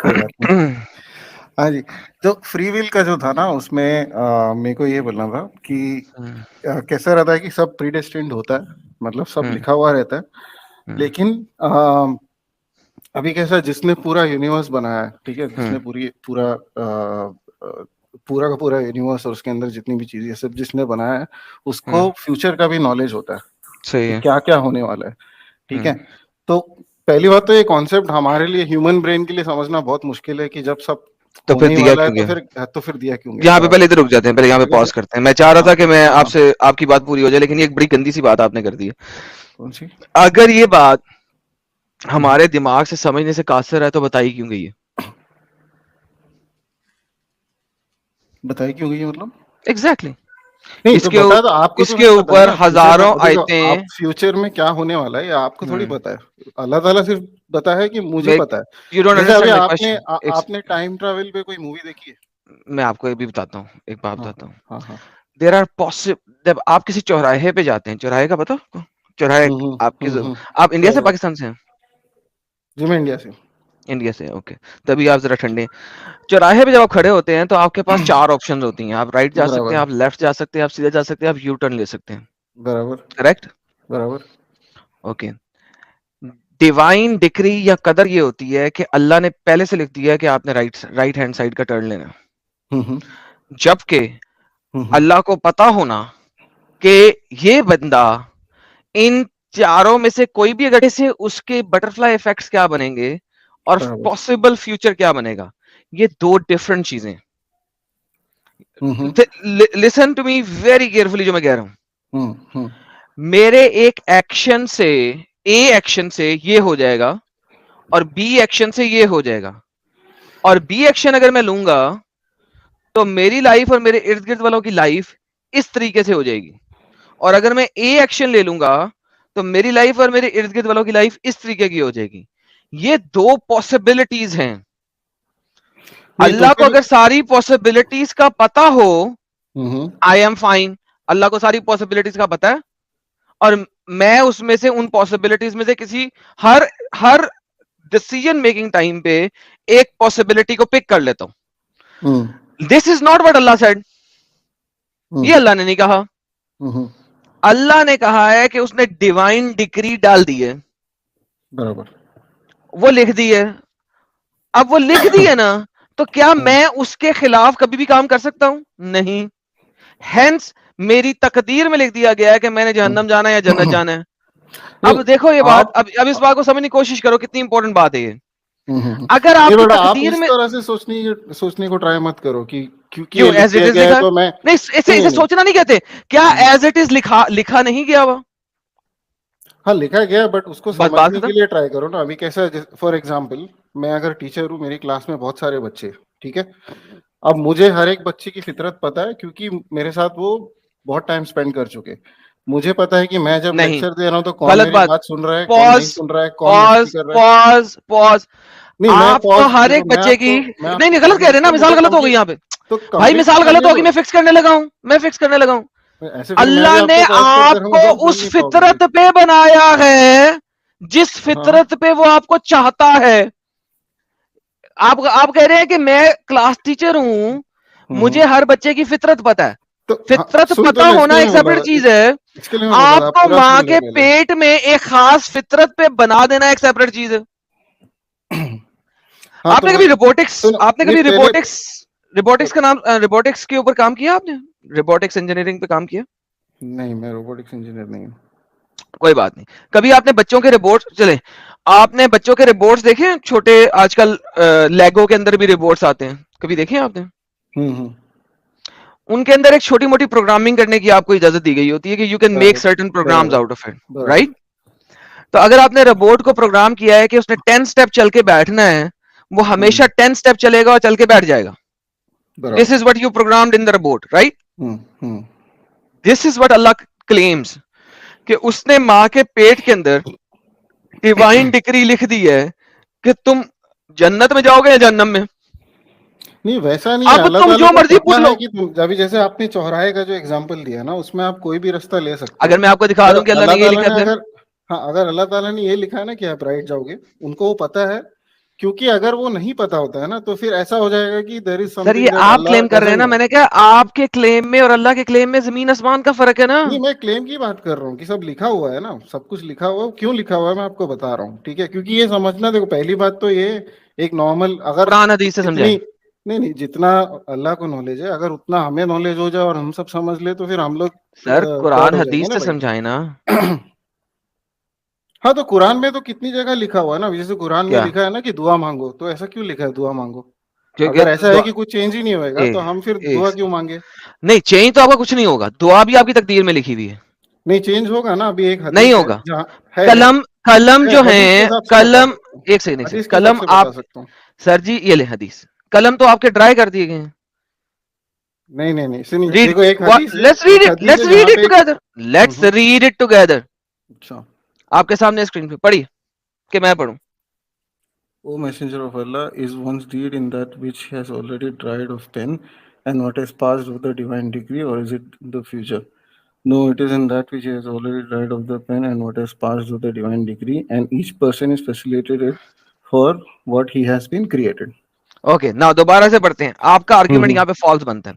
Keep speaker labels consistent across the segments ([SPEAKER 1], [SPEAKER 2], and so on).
[SPEAKER 1] کوئی بات نہیں. ہاں جی, تو فری ول کا جو تھا نا اس میں میرے کو یہ بولنا تھا کہ کیسا رہتا ہے کہ سب پری ڈیسٹینڈ ہوتا ہے, مطلب سب لکھا ہوا رہتا ہے, لیکن ابھی کیسا جس نے پورا یونیورس بنایا ہے, ٹھیک ہے, جس نے پورا کا پورا یونیورس اور اس کے اندر جتنی بھی چیزیں سب جس نے بنایا ہے, اس کو فیوچر کا بھی نالج ہوتا ہے کہ کیا کیا ہونے والا ہے, ٹھیک ہے. تو پہلی بات تو یہ کانسیپٹ ہمارے لیے ہیومن برین کے لیے سمجھنا بہت مشکل ہے کہ جب سب
[SPEAKER 2] تو پھر
[SPEAKER 1] ہونے ہی
[SPEAKER 2] دیا
[SPEAKER 1] والا ہے
[SPEAKER 2] کیوں گیا؟
[SPEAKER 1] تو پھر دیا کیوں گیا.
[SPEAKER 2] یہاں پہ
[SPEAKER 1] برابر,
[SPEAKER 2] پہلے ادھر رک جاتے ہیں, پہلے یہاں پہ
[SPEAKER 1] ٹھیک ہے
[SPEAKER 2] پاز
[SPEAKER 1] سر.
[SPEAKER 2] کرتے ہیں. میں چاہ رہا
[SPEAKER 1] ہاں
[SPEAKER 2] تھا کہ میں
[SPEAKER 1] ہاں,
[SPEAKER 2] آپ سے آپ کی بات پوری ہو جائے, لیکن ایک بڑی گندی سی بات آپ نے کر دی ہے.
[SPEAKER 1] کون سی؟
[SPEAKER 2] اگر یہ بات ہمارے دماغ سے سمجھنے سے قاصر ہے تو بتائی کیوں گئی ہے؟
[SPEAKER 1] بتائی کیوں گئی مطلب
[SPEAKER 2] ایگزیکٹلی
[SPEAKER 1] نہیں
[SPEAKER 2] اس
[SPEAKER 1] تو
[SPEAKER 2] کے
[SPEAKER 1] بتا تو آپ کو تو
[SPEAKER 2] اس کے
[SPEAKER 1] نہیں پتا ہے
[SPEAKER 2] اوپر
[SPEAKER 1] نا فیوچر میں.
[SPEAKER 2] ہزاروں
[SPEAKER 1] دیکھو
[SPEAKER 2] آیتیں.
[SPEAKER 1] آپ فیوچر میں کیا ہونے والا ہے آپ کو تھوڑی پتا ہے, اللہ تعالیٰ صرف پتا ہے کہ مجھے پتا ہے.
[SPEAKER 2] یو ڈونٹ
[SPEAKER 1] جیسے ابھی
[SPEAKER 2] انڈرسٹینڈ مائی کوسچن.
[SPEAKER 1] آپ نے ٹائم ٹریول پہ کوئی مووی دیکھی ہے؟
[SPEAKER 2] میں آپ کو یہ بھی بتاتا ہوں, ایک بات
[SPEAKER 1] ہاں
[SPEAKER 2] بتاتا ہوں.
[SPEAKER 1] ہاں ہاں.
[SPEAKER 2] دیر آر جب آپ کسی چوراہے پہ جاتے ہیں, چوراہے کا پتا آپ کو؟ چوراہے آپ انڈیا سے پاکستان سے ہیں؟
[SPEAKER 1] جی میں انڈیا سے.
[SPEAKER 2] انڈیا سے, اوکے. تبھی آپ ذرا ٹھنڈے. چوراہے پہ جب آپ کھڑے ہوتے ہیں تو آپ کے پاس 4 آپشن ہوتی ہیں. آپ رائٹ جا سکتے
[SPEAKER 1] برابر
[SPEAKER 2] ہیں, آپ لیفٹ جا سکتے ہیں, آپ سیدھے جا سکتے ہیں, آپ یو ٹرن لے سکتے ہیں.
[SPEAKER 1] برابر
[SPEAKER 2] کریکٹ؟
[SPEAKER 1] برابر.
[SPEAKER 2] اوکے. ڈیوائن ڈکری یا قدر یہ ہوتی ہے کہ اللہ نے پہلے سے لکھ دیا ہے کہ آپ نے رائٹ ہینڈ سائڈ کا ٹرن لینا, جبکہ اللہ کو پتا ہونا کہ یہ بندہ ان چاروں میں سے کوئی بھی اگر سے اس کے بٹرفلائی ایفیکٹس کیا بنیں گے اور
[SPEAKER 1] برابر.
[SPEAKER 2] پاسبل فیوچر کیا بنے گا, یہ 2 ڈفرنٹ چیزیں. Listen to me very carefully جو میں کہہ رہا ہوں. میرے ایک ایکشن سے اے ایکشن سے یہ ہو جائے گا اور بی ایکشن سے یہ ہو جائے گا, اور بی ایکشن اگر میں لوں گا تو میری لائف اور میرے ارد گرد والوں کی لائف اس طریقے سے ہو جائے گی, اور اگر میں اے ایکشن لے لوں گا تو میری لائف اور میرے ارد گرد والوں کی لائف اس طریقے کی ہو جائے گی. یہ 2 پاسبلٹیز ہیں.
[SPEAKER 1] نہیں تو
[SPEAKER 2] اللہ کو
[SPEAKER 1] پھر
[SPEAKER 2] اگر ساری پاسبلٹیز کا پتا ہو, آئی ایم فائن. اللہ کو ساری پاسبلٹیز کا پتا ہے, اور میں اس میں سے ان پاسبلٹیز میں سے کسی ہر ڈیسیژن میکنگ ٹائم پہ ایک پاسبلٹی کو پک کر لیتا ہوں. This is not what Allah said. یہ اللہ نے نہیں کہا. اللہ نے کہا ہے کہ اس نے ڈیوائن ڈگری ڈال دی ہے,
[SPEAKER 1] برابر.
[SPEAKER 2] وہ لکھ دی ہے. اب وہ لکھ دی ہے نا, تو کیا میں اس کے خلاف کبھی بھی کام کر سکتا ہوں؟ نہیں. ہینس میری تقدیر میں لکھ دیا گیا ہے کہ میں نے جہنم جانا ہے یا جنت جانا ہے.
[SPEAKER 1] نہیں
[SPEAKER 2] اب دیکھو یہ بات,
[SPEAKER 1] آپ
[SPEAKER 2] اب اس بات کو سمجھنے کی کوشش کرو کتنی امپورٹنٹ بات ہے یہ. اگر
[SPEAKER 1] نہیں
[SPEAKER 2] آپ کی
[SPEAKER 1] بیٹا آپ
[SPEAKER 2] تقدیر
[SPEAKER 1] اس
[SPEAKER 2] میں
[SPEAKER 1] طرح سے سوچنے کو ٹرائی مت کرو کہ کیونکہ یہ
[SPEAKER 2] کیوں
[SPEAKER 1] لکھ
[SPEAKER 2] ایز اٹ
[SPEAKER 1] دیا
[SPEAKER 2] از
[SPEAKER 1] گیا ہے
[SPEAKER 2] لکھا,
[SPEAKER 1] تو میں
[SPEAKER 2] نہیں اسے
[SPEAKER 1] نہیں
[SPEAKER 2] سوچنا نہیں کہتے, کیا ایز اٹ از لکھا نہیں گیا وہ؟
[SPEAKER 1] ہاں لکھا گیا, بٹ اس کو
[SPEAKER 2] بس بات
[SPEAKER 1] سمجھنے
[SPEAKER 2] ختم.
[SPEAKER 1] کے لیے ٹرائی کرو نا. ابھی کیسا فار ایگزامپل میں اگر ٹیچر ہوں, میری کلاس میں بہت سارے بچے, ٹھیک ہے, اب مجھے ہر ایک بچے کی فطرت پتا ہے کیونکہ میرے ساتھ وہ بہت ٹائم اسپینڈ کر چکے. مجھے پتا ہے کہ میں جب
[SPEAKER 2] نہیں,
[SPEAKER 1] لیکچر دے رہا ہوں تو کون
[SPEAKER 2] غلط
[SPEAKER 1] میری
[SPEAKER 2] بات.
[SPEAKER 1] بات سن رہا ہے, کون نہیں
[SPEAKER 2] پاز
[SPEAKER 1] سن رہا ہے, کون مستی
[SPEAKER 2] پاز
[SPEAKER 1] کر رہا ہے.
[SPEAKER 2] پاز پاز
[SPEAKER 1] نہیں میں
[SPEAKER 2] آپ کو
[SPEAKER 1] پاز
[SPEAKER 2] ہر
[SPEAKER 1] دیکھو
[SPEAKER 2] ایک بچے کی,
[SPEAKER 1] میں آپ
[SPEAKER 2] نہیں
[SPEAKER 1] کو
[SPEAKER 2] نہیں غلط کہہ رہے ہیں نا,
[SPEAKER 1] تو
[SPEAKER 2] مثال
[SPEAKER 1] مجھے
[SPEAKER 2] غلط ہو گئی
[SPEAKER 1] کمپلیٹ
[SPEAKER 2] یہاں پہ.
[SPEAKER 1] تو
[SPEAKER 2] بھائی
[SPEAKER 1] کمپلیٹ تو
[SPEAKER 2] مثال غلط
[SPEAKER 1] کرنے
[SPEAKER 2] ہوگی,
[SPEAKER 1] دو.
[SPEAKER 2] میں فکس کرنے لگا ہوں.
[SPEAKER 1] ایسے پھر میں بھی
[SPEAKER 2] اللہ
[SPEAKER 1] آپ
[SPEAKER 2] نے
[SPEAKER 1] کو پاز کرتا
[SPEAKER 2] آپ
[SPEAKER 1] رہوں
[SPEAKER 2] کو
[SPEAKER 1] گا تو
[SPEAKER 2] اس
[SPEAKER 1] نہیں پرابلم
[SPEAKER 2] فطرت پہ بنایا ہے جس
[SPEAKER 1] ہاں
[SPEAKER 2] فطرت پہ وہ آپ کو چاہتا ہے. آپ کہہ رہے ہیں کہ میں کلاس ٹیچر ہوں, مجھے ہر بچے کی فطرت پتا ہے.
[SPEAKER 1] تو ہاں
[SPEAKER 2] فطرت
[SPEAKER 1] سن تو
[SPEAKER 2] پتا
[SPEAKER 1] لے, اس
[SPEAKER 2] ہونا
[SPEAKER 1] کے لیے
[SPEAKER 2] ایک
[SPEAKER 1] میں بولا
[SPEAKER 2] سیپریٹ
[SPEAKER 1] تھا,
[SPEAKER 2] چیز ہے,
[SPEAKER 1] اس کے لیے میں بولا تھا,
[SPEAKER 2] آپ کو
[SPEAKER 1] پورا
[SPEAKER 2] ماں
[SPEAKER 1] سن لے
[SPEAKER 2] کے
[SPEAKER 1] پہلے.
[SPEAKER 2] پیٹ میں ایک خاص فطرت پہ بنا دینا ایک سیپریٹ چیز ہے.
[SPEAKER 1] ہاں
[SPEAKER 2] آپ
[SPEAKER 1] تو
[SPEAKER 2] نے
[SPEAKER 1] میں
[SPEAKER 2] کبھی
[SPEAKER 1] سن نہیں پہلے
[SPEAKER 2] روبوٹکس کا نام, روبوٹکس کے اوپر کام کیا آپ نے؟ روبوٹکس انجینئرنگ پہ کام کیا؟
[SPEAKER 1] نہیں میں روبوٹکس انجینئر نہیں ہوں.
[SPEAKER 2] کوئی بات نہیں. کبھی آپ نے بچوں کے رپورٹ چلیں, آپ نے بچوں کے رپورٹس دیکھے ہیں چھوٹے, آج کل لیگو کے اندر بھی رپورٹس آتے ہیں, کبھی دیکھے ہیں آپ نے؟ ان کے اندر ایک چھوٹی موٹی پروگرامنگ کرنے کی آپ کو اجازت دی گئی ہوتی ہے کہ یو کین میک
[SPEAKER 1] برابر
[SPEAKER 2] سرٹن پروگرامز
[SPEAKER 1] برابر
[SPEAKER 2] آؤٹ آف اٹ,
[SPEAKER 1] برابر.
[SPEAKER 2] رائٹ؟ تو اگر آپ نے روبوٹ کو پروگرام کیا ہے کہ اس نے 10 سٹیپ چل کے بیٹھنا ہے, وہ ہمیشہ 10 سٹیپ چلے گا اور چل کے بیٹھ جائے گا. دس
[SPEAKER 1] برابر.
[SPEAKER 2] Is what you programmed in the robot, right? This is what Allah claims کہ اس نے ماں کے پیٹ کے اندر ڈیوائن ڈگری لکھ دی ہے کہ تم جنت میں جاؤ گے یا جہنم میں.
[SPEAKER 1] نہیں ویسا نہیں ہے,
[SPEAKER 2] اب
[SPEAKER 1] اللہ
[SPEAKER 2] تم
[SPEAKER 1] تعالیٰ
[SPEAKER 2] جو
[SPEAKER 1] کو
[SPEAKER 2] مرضی
[SPEAKER 1] پتا
[SPEAKER 2] پوچھ
[SPEAKER 1] ہے
[SPEAKER 2] لو.
[SPEAKER 1] کہ ابھی جیسے آپ نے چوراہے کا جو ایگزامپل دیا نا, اس میں آپ کوئی بھی راستہ لے سکتے ہو.
[SPEAKER 2] اگر میں آپ کو دکھا
[SPEAKER 1] اگر
[SPEAKER 2] دوں کہ اللہ
[SPEAKER 1] اللہ
[SPEAKER 2] نے یہ
[SPEAKER 1] تعالیٰ
[SPEAKER 2] لکھا
[SPEAKER 1] نے
[SPEAKER 2] تھا,
[SPEAKER 1] اگر اللہ تعالیٰ نے یہ لکھا ہے نا کہ آپ رائٹ جاؤ گے, ان کو وہ پتا ہے کیونکہ اگر وہ نہیں پتا ہوتا ہے نا تو پھر ایسا ہو جائے گا کہ there is
[SPEAKER 2] سر
[SPEAKER 1] something
[SPEAKER 2] یہ
[SPEAKER 1] that
[SPEAKER 2] آپ
[SPEAKER 1] Allah
[SPEAKER 2] کلیم کر رہے ہیں نا,
[SPEAKER 1] doesn't know.
[SPEAKER 2] میں نے کہا آپ کے کلیم میں اور اللہ کے کلیم میں زمین آسمان کا فرق ہے نا.
[SPEAKER 1] نہیں میں کلیم کی بات کر رہا ہوں کہ سب لکھا ہوا ہے نا, سب کچھ لکھا ہوا ہے. کیوں لکھا ہوا ہے میں آپ کو بتا رہا ہوں, ٹھیک ہے. کیونکہ یہ سمجھنا, دیکھو پہلی بات تو یہ ایک نارمل, اگر
[SPEAKER 2] قرآن حدیث سے سمجھائے.
[SPEAKER 1] نہیں جتنا اللہ کو نالج ہے, اگر اتنا ہمیں نالج ہو جائے اور ہم سب سمجھ لے تو پھر ہم لوگ
[SPEAKER 2] سر
[SPEAKER 1] گاڈ
[SPEAKER 2] قرآن
[SPEAKER 1] ہو جائیں گے
[SPEAKER 2] حدیث
[SPEAKER 1] نا
[SPEAKER 2] سے
[SPEAKER 1] بھائی.
[SPEAKER 2] سمجھائے نا.
[SPEAKER 1] ہاں تو قرآن میں تو کتنی جگہ لکھا ہوا ہے نا, جیسے قرآن میں
[SPEAKER 2] کیا
[SPEAKER 1] لکھا ہے نا کہ دعا مانگو, تو ایسا کیوں لکھا ہے دعا مانگو؟
[SPEAKER 2] کیونکہ
[SPEAKER 1] اگر ایسا ہے کہ کچھ چینج ہی نہیں ہوئے گا تو ہم پھر دعا کیوں مانگے؟
[SPEAKER 2] نہیں چینج تو آپ کا کچھ نہیں ہوگا, دعا بھی آپ کی تقدیر میں لکھی ہوئی ہے.
[SPEAKER 1] نہیں چینج ہوگا نا. ابھی ایک
[SPEAKER 2] نہیں
[SPEAKER 1] حدیث ہے
[SPEAKER 2] ہوگا.
[SPEAKER 1] جہاں
[SPEAKER 2] قلم جو
[SPEAKER 1] حدیث کے
[SPEAKER 2] ہے
[SPEAKER 1] حساب سے بتا
[SPEAKER 2] قلم,
[SPEAKER 1] سکتا ہوں,
[SPEAKER 2] ایک سیکنڈ,
[SPEAKER 1] حدیث کے حساب
[SPEAKER 2] قلم
[SPEAKER 1] سے
[SPEAKER 2] آپ,
[SPEAKER 1] بتا سکتا ہوں.
[SPEAKER 2] سر جی یہ لیں حدیث, قلم تو آپ کے ڈرائی کر دیے گئے ہیں.
[SPEAKER 1] نہیں سنیے,
[SPEAKER 2] Read,
[SPEAKER 1] دیکھو ایک حدیث ہے,
[SPEAKER 2] let's read
[SPEAKER 1] ایک
[SPEAKER 2] it,
[SPEAKER 1] حدیث
[SPEAKER 2] let's
[SPEAKER 1] ہے
[SPEAKER 2] read
[SPEAKER 1] جہاں
[SPEAKER 2] it
[SPEAKER 1] پہ
[SPEAKER 2] together, let's read it together.
[SPEAKER 1] اچھا
[SPEAKER 2] آپ کے سامنے اسکرین پہ پڑھیے کہ میں پڑھوں.
[SPEAKER 1] O messenger of Allah, is one's deed in that which has already dried of pen and what has passed of the divine decree, or is it the future? No, it is in that which has already dried of the pen and what has passed of the divine decree, and each person is facilitated for what he has been created.
[SPEAKER 2] Okay نا دوبارہ سے پڑھتے ہیں, آپ کا argument یہاں پہ false بنتا ہے.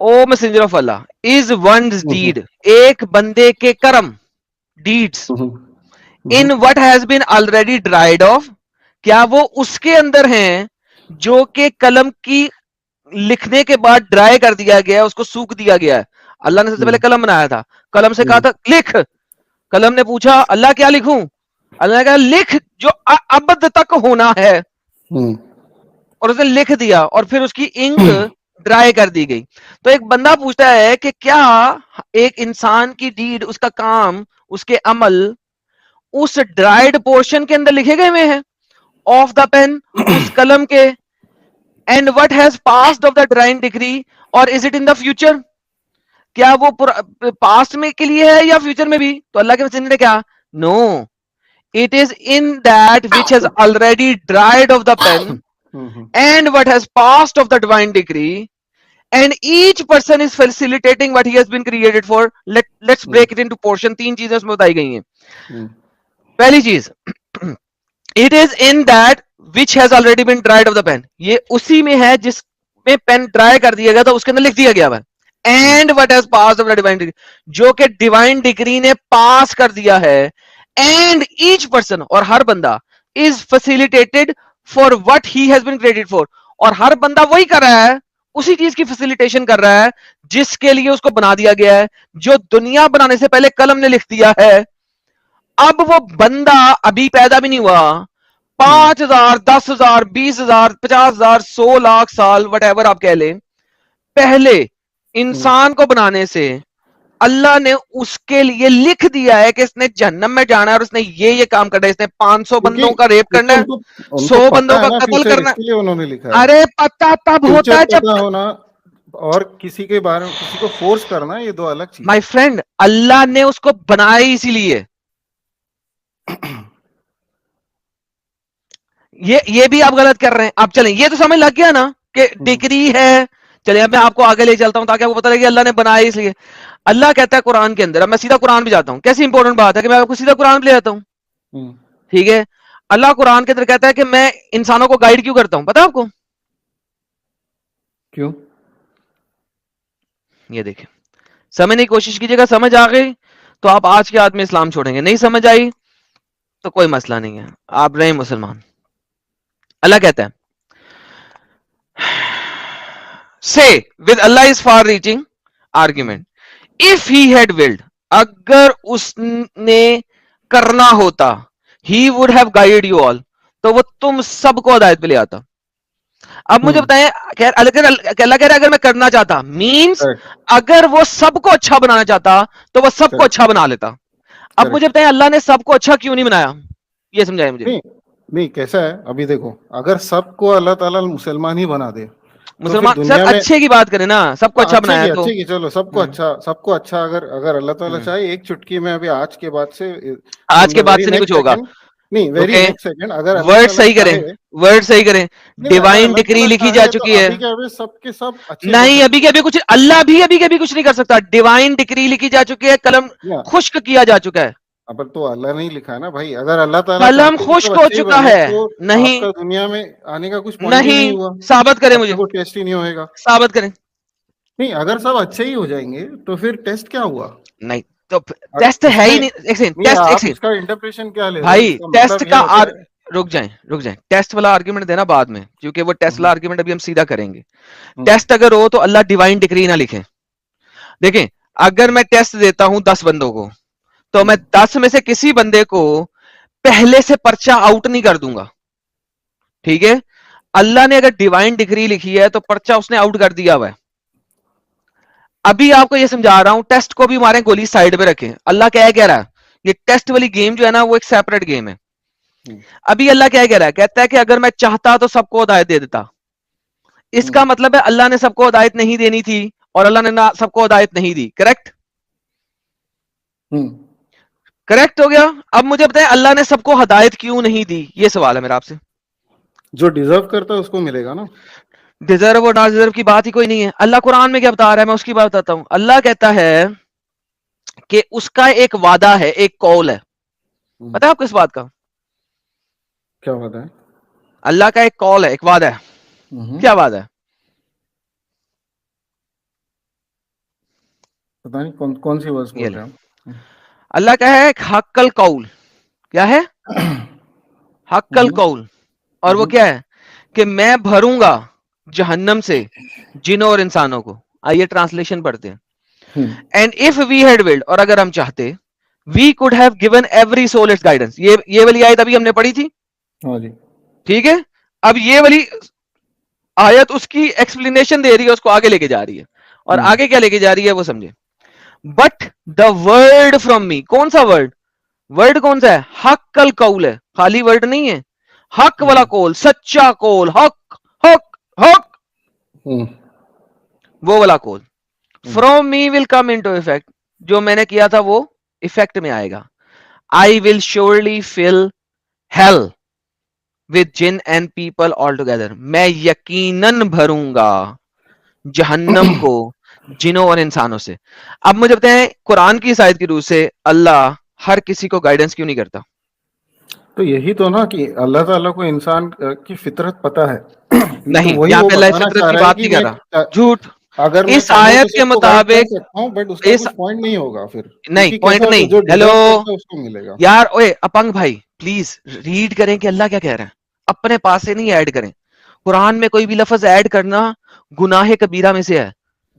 [SPEAKER 2] O messenger of Allah, is one's deed, ایک بندے کے کرم, deeds, in what has been already dried off, کیا وہ اس کے اندر ہیں جو کہ قلم کی لکھنے کے بعد ڈرائی کر دیا گیا ہے, اس کو سوکھ دیا گیا ہے. اللہ نے سب سے پہلے قلم بنایا تھا, قلم سے کہا تھا لکھ, قلم نے پوچھا اللہ کیا لکھوں, اللہ نے کہا لکھ جو ابد تک ہونا ہے, اور اس نے لکھ دیا, اور پھر اس کی انک ڈرائی کر دی گئی. تو ایک بندہ پوچھتا ہے کہ کیا ایک انسان کی ڈیڈ, اس کا کام, اس کے عمل اس ڈرائیڈ پورشن کے اندر لکھے گئے ہوئے ہیں آف دا پین, اس قلم کے, and what has passed of the drawing degree, اور is it in the future, کیا وہ پاسٹ میں کے لیے ہے یا فیوچر میں بھی؟ تو اللہ کے مسیح نے کہا no, it is in that which has already dried off the pen and what has passed of the divine decree, and each person is facilitating what he has been created for. Let's break it into portion. تین چیزیں اس میں بتائی گئی ہیں. پہلی چیز, it is in that which has already been dried of the pen, یہ اسی میں ہے جس میں پین ڈرائی کر دیا گیا تھا, اس کے اندر لکھ دیا گیا ہے. and what has passed of the divine decree, جو کہ ڈیوائن ڈگری نے پاس کر دیا ہے. and each person, اور ہر بندہ, is facilitated for what he has been created for, اور ہر بندہ وہی کر رہا ہے, اسی چیز کی فیسیلیٹیشن کر رہا ہے جس کے لیے اس کو بنا دیا گیا ہے, جو دنیا بنانے سے پہلے قلم نے لکھ دیا ہے. اب وہ بندہ ابھی پیدا بھی نہیں ہوا, 5,000 10,000 20,000 50,000 100 لاکھ سال وٹ ایور آپ کہہ لیں, پہلے انسان کو بنانے سے اللہ نے اس کے لیے لکھ دیا ہے کہ اس نے جہنم میں جانا ہے, اور اس نے یہ کام کرنا ہے, اس نے 500 بندوں کا ریپ کرنا ہے, 100 بندوں کا قتل کرنا ہے. ارے پتا تب ہوتا ہے جب
[SPEAKER 1] ہونا اور کسی کے بارے میں کسی کو فورس کرنا, یہ دو الگ چیز.
[SPEAKER 2] مائی فرینڈ, اللہ نے اس کو بنایا اسی لیے. یہ بھی آپ غلط کر رہے ہیں. اب چلیں, یہ تو سمجھ لگ گیا نا کہ ڈگری ہے. چلیں اب میں آپ کو آگے لے چلتا ہوں تاکہ آپ کو پتہ لگے کہ اللہ نے بنایا اس لیے. اللہ کہتا ہے قرآن کے اندر, اب میں سیدھا قرآن بھی جاتا ہوں, کیسی امپورٹنٹ بات ہے کہ میں آپ کو سیدھا قرآن بھی لے جاتا ہوں. ٹھیک ہے, اللہ قرآن کے اندر کہتا ہے کہ میں انسانوں کو گائیڈ کیوں کرتا ہوں, پتا آپ کو
[SPEAKER 1] کیوں؟
[SPEAKER 2] یہ دیکھیں, سمجھنے کی کوشش کیجیے گا, سمجھ آ گئی تو آپ آج کے آدمی اسلام چھوڑیں گے, نہیں سمجھ آئی تو کوئی مسئلہ نہیں ہے, آپ رہے مسلمان. اللہ کہتا ہے say with Allah is far reaching argument, if he had willed, اگر اس نے کرنا ہوتا, he would have guided you all, تو وہ تم سب کو ہدایت پہ لے آتا. اب مجھے بتائیں, اللہ کہہ رہا ہے اگر میں کرنا چاہتا, مینس اگر وہ سب کو اچھا بنانا چاہتا تو وہ سب کو اچھا بنا لیتا. اب مجھے بتائیں اللہ نے سب کو اچھا کیوں نہیں بنایا, یہ سمجھائیں مجھے.
[SPEAKER 1] نہیں کیسا ہے, ابھی دیکھو, اگر سب کو اللہ تعالیٰ مسلمان ہی بنا دے,
[SPEAKER 2] مسلمان سر اچھے کی بات کریں نا, سب کو اچھا بنایا تو
[SPEAKER 1] اچھے کی, چلو سب کو اچھا اگر اللہ تعالیٰ چاہے ایک چٹکی میں ابھی آج کے بعد سے
[SPEAKER 2] نہیں کچھ ہوگا.
[SPEAKER 1] نہیں ویری نیکسٹ سیکنڈ, اگر
[SPEAKER 2] ورڈ صحیح کریں, ڈیوائن ڈگری لکھی جا چکی ہے.
[SPEAKER 1] سب کے سب اچھے
[SPEAKER 2] نہیں, ابھی کے ابھی کچھ, اللہ بھی ابھی کے ابھی کچھ نہیں کر سکتا. ڈیوائن ڈگری لکھی جا چکی ہے, قلم خشک کیا جا چکا ہے.
[SPEAKER 1] اب تو اللہ نے ہی لکھا ہے نا بھائی, اگر اللہ تعالیٰ
[SPEAKER 2] قلم
[SPEAKER 1] چاہتے
[SPEAKER 2] خشک
[SPEAKER 1] تو
[SPEAKER 2] ہو
[SPEAKER 1] اچھے ہی
[SPEAKER 2] چکا
[SPEAKER 1] بنے
[SPEAKER 2] ہے.
[SPEAKER 1] تو آپ
[SPEAKER 2] نہیں
[SPEAKER 1] کا دنیا میں آنے کا کچھ پوائنٹ ہی نہیں
[SPEAKER 2] نہیں,
[SPEAKER 1] ہوا,
[SPEAKER 2] ثابت کریں
[SPEAKER 1] آپ
[SPEAKER 2] مجھے,
[SPEAKER 1] کا کوئی ٹیسٹ ہی نہیں ہوئے گا.
[SPEAKER 2] ثابت کریں.
[SPEAKER 1] نہیں, اگر سب اچھے ہی ہو جائیں گے تو پھر ٹیسٹ کیا ہوا؟
[SPEAKER 2] نہیں تو ٹیسٹ
[SPEAKER 1] اس
[SPEAKER 2] ہے ہی
[SPEAKER 1] میں
[SPEAKER 2] نہیں. ایک سیکنڈ,
[SPEAKER 1] نہیں,
[SPEAKER 2] ٹیسٹ, ایک
[SPEAKER 1] آپ
[SPEAKER 2] سیکنڈ
[SPEAKER 1] اس کا انٹرپریشن کیا لے رہے ہو, اس
[SPEAKER 2] بھائی,
[SPEAKER 1] کا
[SPEAKER 2] ٹیسٹ
[SPEAKER 1] مطلب یہ
[SPEAKER 2] کا
[SPEAKER 1] ہوتا ہے.
[SPEAKER 2] رک جائیں, ٹیسٹ والا آرگیومنٹ دینا بعد میں, کیونکہ وہ ٹیسٹ والا آرگیومنٹ ابھی ہم سیدھا کریں گے. ٹیسٹ اگر ہو تو اللہ ڈیوائن ڈگری نہ لکھے. دیکھیں, اگر میں ٹیسٹ دیتا ہوں 10 بندوں کو, تو میں 10 میں سے کسی بندے کو پہلے سے پرچہ آؤٹ نہیں کر دوں گا, ٹھیک ہے. اللہ نے اگر ڈیوائن ڈگری لکھی ہے تو پرچہ اس نے آؤٹ کر دیا ہوا ہے. ابھی آپ کو یہ سمجھا رہا ہوں, ٹیسٹ کو بھی مارے گولی سائڈ پہ رکھیں. اللہ کیا کہہ رہا ہے, یہ ٹیسٹ والی گیم جو ہے نا وہ ایک سیپریٹ گیم ہے. ابھی اللہ کیا کہہ رہا ہے, کہتا ہے کہ اگر میں چاہتا تو سب کو ہدایت دے دیتا. اس کا مطلب ہے اللہ نے سب کو ہدایت نہیں دینی تھی, اور اللہ نے سب کو ہدایت نہیں دی. کریکٹ, کریکٹ ہو گیا. اب مجھے بتائیں اللہ نے سب کو ہدایت کیوں نہیں دی, یہ سوال ہے میرا آپ سے.
[SPEAKER 1] جو ڈیزرو کرتا ہے اس کو ملے گا نا.
[SPEAKER 2] ڈیزرو اور نا ڈیزرو کی بات ہی کوئی نہیں ہے. اللہ قرآن میں کیا بتا رہا ہے, میں اس کی بات بتاتا ہوں. اللہ کہتا ہے کہ اس کا ایک وعدہ ہے, ایک قول ہے. پتا ہے آپ کو اس بات کا,
[SPEAKER 1] کیا بات ہے؟
[SPEAKER 2] اللہ کا ایک قول ہے, ایک وعدہ ہے. کیا وعدہ ہے؟
[SPEAKER 1] پتہ نہیں کون سی ورڈ بول رہے ہیں آپ.
[SPEAKER 2] اللہ کا ہے ایک حق القول. کیا ہے؟ حق القول. اور وہ کیا ہے کہ میں بھروں گا جہنم سے جنوں اور انسانوں کو. آئیے ٹرانسلیشن پڑھتے ہیں. And if we had willed, اور اگر ہم چاہتے, we could have given every soul its guidance. یہ والی آیت ابھی ہم نے پڑھی تھی, ٹھیک ہے. اب یہ والی آیت اس کی ایکسپلینیشن دے رہی ہے, اس کو آگے لے کے جا رہی ہے. اور آگے کیا لے کے جا رہی ہے وہ سمجھے. But the word from me, کون سا ورڈ, ورڈ کون سا ہے, حق القول ہے. خالی ورڈ نہیں ہے, حق والا کول, سچا کول, حق حق حق, وہ والا کول. From me will come into effect, جو میں نے کیا تھا وہ افیکٹ میں آئے گا. I will surely fill hell with jinn and people all together. میں یقیناً بھروں گا جہنم کو جنوں اور انسانوں سے. اب مجھے بتائیں, قرآن کی آیت کی روح سے اللہ ہر کسی کو گائیڈنس کیوں نہیں کرتا؟
[SPEAKER 1] تو یہی تو نا کہ اللہ تعالیٰ کو انسان کی فطرت پتا ہے. تو
[SPEAKER 2] نہیں,
[SPEAKER 1] وہی
[SPEAKER 2] یہاں
[SPEAKER 1] وہ
[SPEAKER 2] پہ اللہ
[SPEAKER 1] بتانا
[SPEAKER 2] فطرت
[SPEAKER 1] چاہ
[SPEAKER 2] کی
[SPEAKER 1] رہا ہے
[SPEAKER 2] بات
[SPEAKER 1] کہ
[SPEAKER 2] نہیں کر
[SPEAKER 1] میں
[SPEAKER 2] رہا. جھوٹ.
[SPEAKER 1] اگر میں
[SPEAKER 2] اس
[SPEAKER 1] چاہوں تو
[SPEAKER 2] آیت کے
[SPEAKER 1] سب کو گائیڈ کر
[SPEAKER 2] مطابق
[SPEAKER 1] سکتا ہوں, بٹ اس کا
[SPEAKER 2] اس
[SPEAKER 1] کچھ پوائنٹ نہیں ہوگا پھر,
[SPEAKER 2] نہیں,
[SPEAKER 1] کیونکہ
[SPEAKER 2] پوائنٹ
[SPEAKER 1] کیسا ہوتا ہے,
[SPEAKER 2] نہیں.
[SPEAKER 1] جو
[SPEAKER 2] ہیلو
[SPEAKER 1] ڈیزرو کرتا ہے اس کو ملے گا.
[SPEAKER 2] یار, اوے اپنگ بھائی پلیز ریڈ کریں کہ اللہ کیا کہہ رہا ہے, اپنے پاس سے نہیں ایڈ کریں. قرآن میں کوئی بھی لفظ ایڈ کرنا گناہ کبیرہ میں سے ہے.